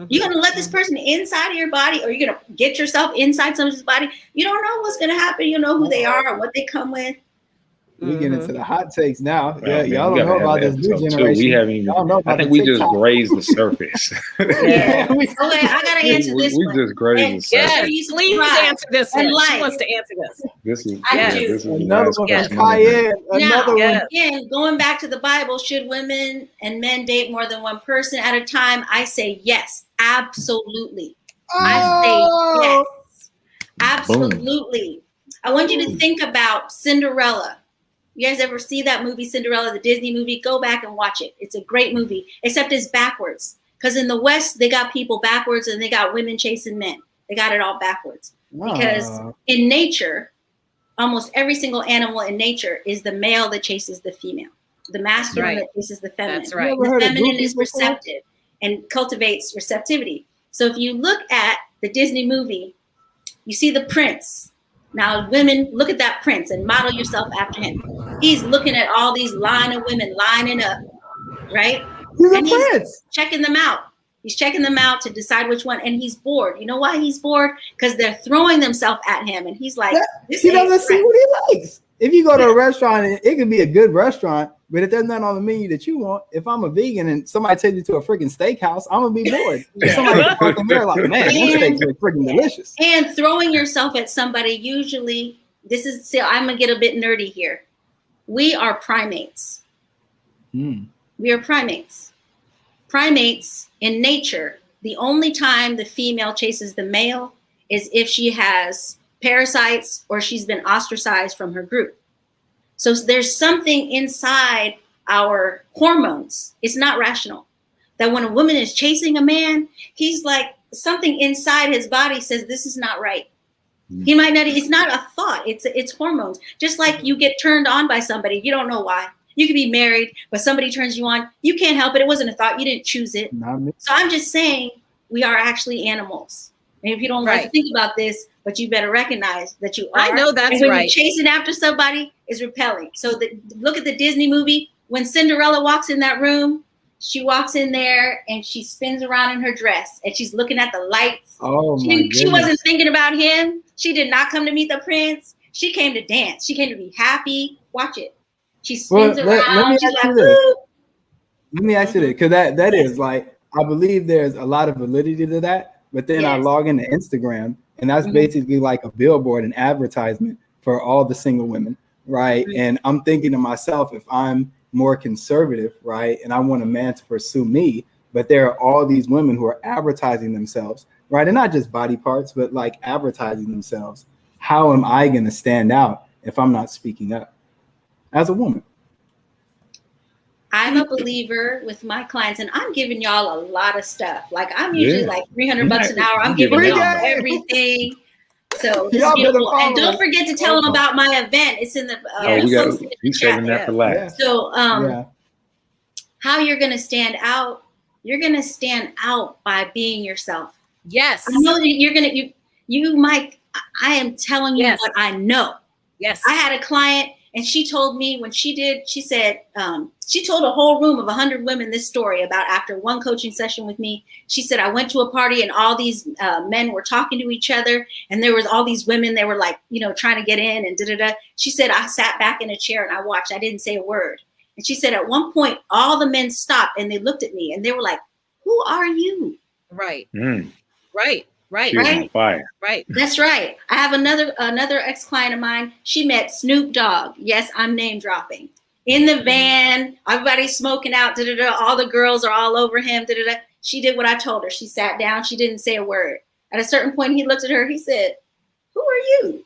You're going to let this person inside of your body, or you're going to get yourself inside someone's body. You don't know what's going to happen. You know who they are or what they come with. We get into the hot takes now. Y'all don't know about this new generation. We haven't even. I think we just grazed the surface. Okay, I gotta answer this one. We just grazed the surface. Yes, please answer this one. She wants to answer this. This is another one from Cayenne. Another one. Again, going back to the Bible, should women and men date more than one person at a time? I say yes, absolutely. I say yes, absolutely. I want you to think about Cinderella. You guys ever see that movie, Cinderella, the Disney movie? Go back and watch it. It's a great movie, except it's backwards. Because in the West, they got people backwards and they got women chasing men. They got it all backwards. Because in nature, almost every single animal in nature is the male that chases the female, the masculine that chases the feminine. That's right. The feminine is receptive and cultivates receptivity. So if you look at the Disney movie, you see the prince. Now, women, look at that prince and model yourself after him. He's looking at all these line of women lining up, right? He's a prince. Checking them out. He's checking them out to decide which one, and he's bored. You know why he's bored? Because they're throwing themselves at him, and he's like, he doesn't see what he likes. If you go to a restaurant, and it could be a good restaurant, but if there's nothing on the menu that you want, if I'm a vegan and somebody takes you to a freaking steakhouse, I'm gonna be bored. Somebody's walking there like, man, those steaks are freaking delicious. And throwing yourself at somebody, usually, I'm gonna get a bit nerdy here. We are primates. We are primates. Primates in nature, the only time the female chases the male is if she has parasites or she's been ostracized from her group. So there's something inside our hormones. It's not rational. That when a woman is chasing a man, he's like, something inside his body says, this is not right. He might not, it's not a thought, it's hormones. Just like you get turned on by somebody, you don't know why. You could be married, but somebody turns you on. You can't help it. It wasn't a thought. You didn't choose it. So I'm just saying we are actually animals. And if you don't like to think about this, but you better recognize that you are. I know that's and when right. you're chasing after somebody, is repelling. So look at the Disney movie. When Cinderella walks in that room, she walks in there and she spins around in her dress and she's looking at the lights. She wasn't thinking about him. She did not come to meet the prince. She came to dance. She came to be happy. Watch it. She spins around. Let me ask you this, because that is like, I believe there's a lot of validity to that, but then I log into Instagram and that's basically like a billboard, an advertisement for all the single women, right? And I'm thinking to myself, if I'm more conservative, right, and I want a man to pursue me, but there are all these women who are advertising themselves, right? And not just body parts, but like advertising themselves. How am I going to stand out if I'm not speaking up as a woman? I'm a believer with my clients, and I'm giving y'all a lot of stuff. Like I'm usually like $300 an hour. I'm giving y'all everything. So this is beautiful. And don't forget to tell them about my event. It's in the he's saving that for last. So how you're gonna stand out? You're gonna stand out by being yourself. Yes. I know that you're gonna you might. I am telling you what I know. Yes. I had a client and she told me when she said, she told a whole room of 100 women this story about after one coaching session with me. She said, I went to a party and all these men were talking to each other and there was all these women, they were like, trying to get in and da-da-da. She said, I sat back in a chair and I watched, I didn't say a word. And she said, at one point, all the men stopped and they looked at me and they were like, who are you? Right. Right. On fire. Right. That's right. I have another ex-client of mine. She met Snoop Dogg. Yes, I'm name dropping. In the van, everybody's smoking out. Da-da-da. All the girls are all over him. Da-da-da. She did what I told her. She sat down. She didn't say a word. At a certain point, he looked at her. He said, "Who are you?"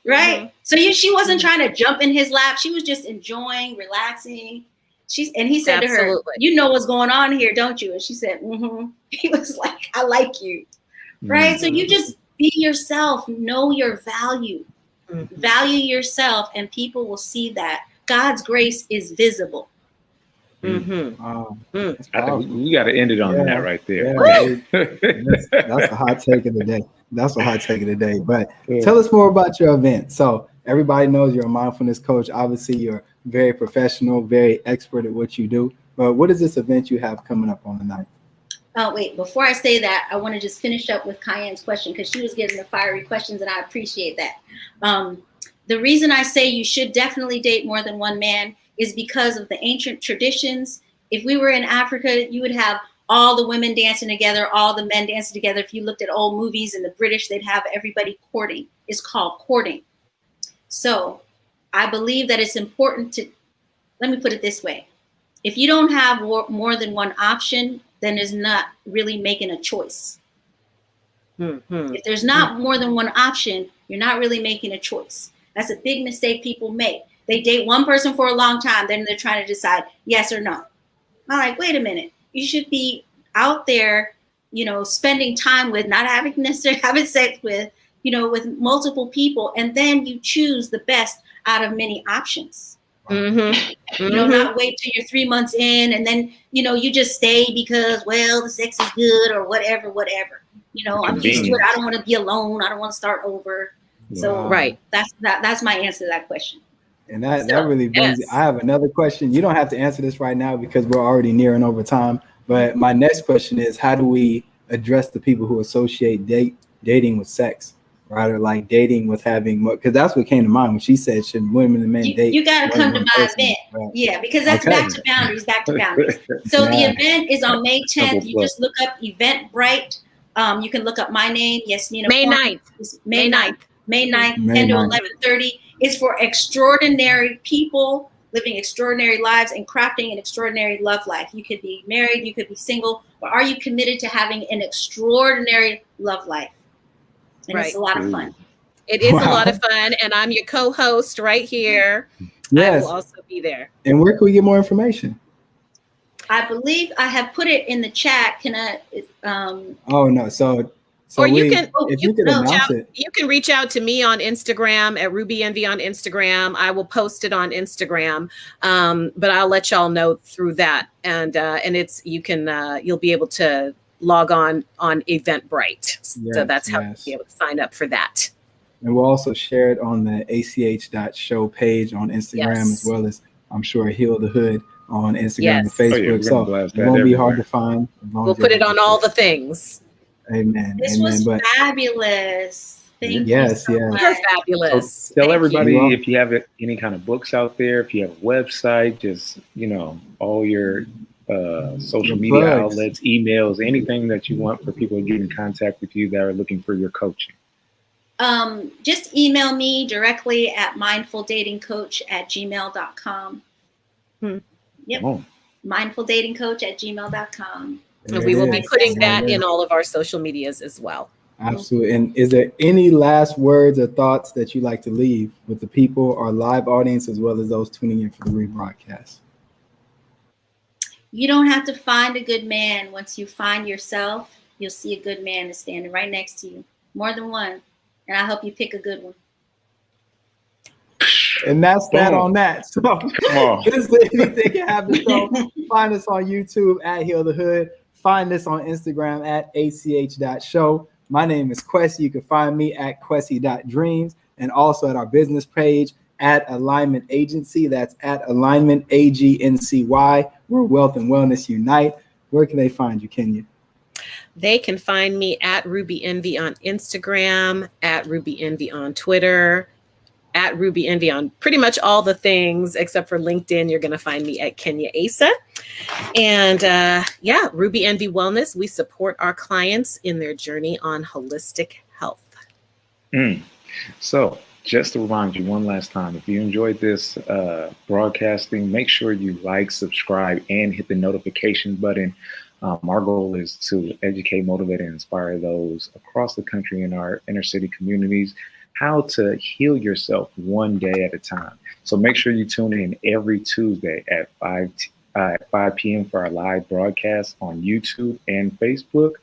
Right. Mm-hmm. So she wasn't trying to jump in his lap. She was just enjoying, relaxing. And he said to her, "You know what's going on here, don't you?" And she said, "Mm-hmm." He was like, "I like you." Right. Mm-hmm. So you just be yourself, know your value, value yourself, and people will see that God's grace is visible. Mm-hmm. I think we got to end it on that right there. That's a hot take of the day. That's a hot take of the day. But tell us more about your event. So everybody knows you're a mindfulness coach. Obviously, you're very professional, very expert at what you do. But what is this event you have coming up on the night? Oh, wait, before I say that, I want to just finish up with Cayenne's question because she was getting the fiery questions and I appreciate that. The reason I say you should definitely date more than one man is because of the ancient traditions. If we were in Africa, you would have all the women dancing together, all the men dancing together. If you looked at old movies in the British, they'd have everybody courting. It's called courting. So I believe that it's important to, let me put it this way. If you don't have more than one option, then it's not really making a choice. Mm-hmm. If there's not more than one option, you're not really making a choice. That's a big mistake people make. They date one person for a long time, then they're trying to decide yes or no. I'm like, wait a minute. You should be out there, spending time with, not having necessarily having sex with, with multiple people, and then you choose the best out of many options. Not wait till you're 3 months in and then, you just stay because, well, the sex is good or whatever. I'm used to it. I don't want to be alone. I don't want to start over. So that's my answer to that question. And that really brings I have another question. You don't have to answer this right now because we're already nearing over time. But my next question is, how do we address the people who associate dating with sex? Right, or like dating with having more, because that's what came to mind when she said, should women and men date? You got to come to my event. Right. Yeah, because that's back to boundaries. So the event is on May 10th. You just look up Eventbrite. You can look up my name, Yasmina Porter. May 9th, 10 to 11:30. It's for extraordinary people living extraordinary lives and crafting an extraordinary love life. You could be married, you could be single, but are you committed to having an extraordinary love life? And it's a lot of fun. It is a lot of fun. And I'm your co-host right here. Yes. I will also be there. And where can we get more information? I believe I have put it in the chat. Can I? Oh, no. So or you can reach out to me on Instagram at Ruby Envy on Instagram. I will post it on Instagram, but I'll let y'all know through that. And it's you'll be able to log on Eventbrite. So that's how you'll be able to sign up for that. And we'll also share it on the ach.show page on Instagram, as well as I'm sure Heal the Hood on Instagram and Facebook. So it won't be hard to find. We'll put it on all the things. Amen. This was fabulous. Thank you so much. You're fabulous. So tell everybody if you have any kind of books out there, if you have a website, just all your social media outlets, emails, anything that you want for people to get in contact with you that are looking for your coaching. Just email me directly at mindfuldatingcoach@gmail.com. Yep. mindfuldatingcoach@gmail.com. And we will be putting that in all of our social medias as well. Absolutely. And is there any last words or thoughts that you like to leave with the people, our live audience, as well as those tuning in for the rebroadcast? You don't have to find a good man. Once you find yourself, you'll see a good man is standing right next to you. More than one. And I hope you pick a good one. And that's that on that. So this is Anything Can Happen. So find us on YouTube at Heal the Hood. Find us on Instagram at ach.show. My name is Kwesi. You can find me at kwesi.dreams and also at our business page at Alignment Agency. That's at Alignment AGNCY. Where Wealth and Wellness Unite. Where can they find you, Kenya? They can find me at Ruby Envy on Instagram, at Ruby Envy on Twitter, at Ruby Envy on pretty much all the things except for LinkedIn. You're going to find me at Kenya Asa. And Ruby Envy Wellness. We support our clients in their journey on holistic health. So just to remind you one last time, if you enjoyed this broadcasting, make sure you like, subscribe, and hit the notification button. Our goal is to educate, motivate, and inspire those across the country in our inner city communities how to heal yourself one day at a time. So make sure you tune in every Tuesday at 5 p.m. for our live broadcast on YouTube and Facebook.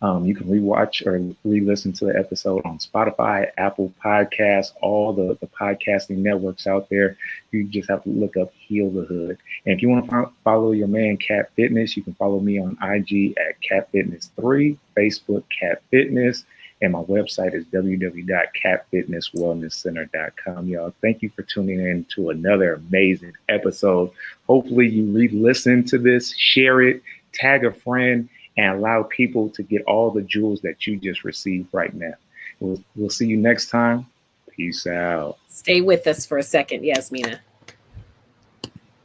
You can rewatch or re-listen to the episode on Spotify, Apple Podcasts, all the podcasting networks out there. You just have to look up Heal the Hood. And if you want to follow your man, Cat Fitness, you can follow me on IG at CatFitness3, Facebook, Cat Fitness, and my website is www.catfitnesswellnesscenter.com. Y'all, thank you for tuning in to another amazing episode. Hopefully you re-listen to this, share it, tag a friend, and allow people to get all the jewels that you just received right now. We'll see you next time. Peace out. Stay with us for a second, Yasmina.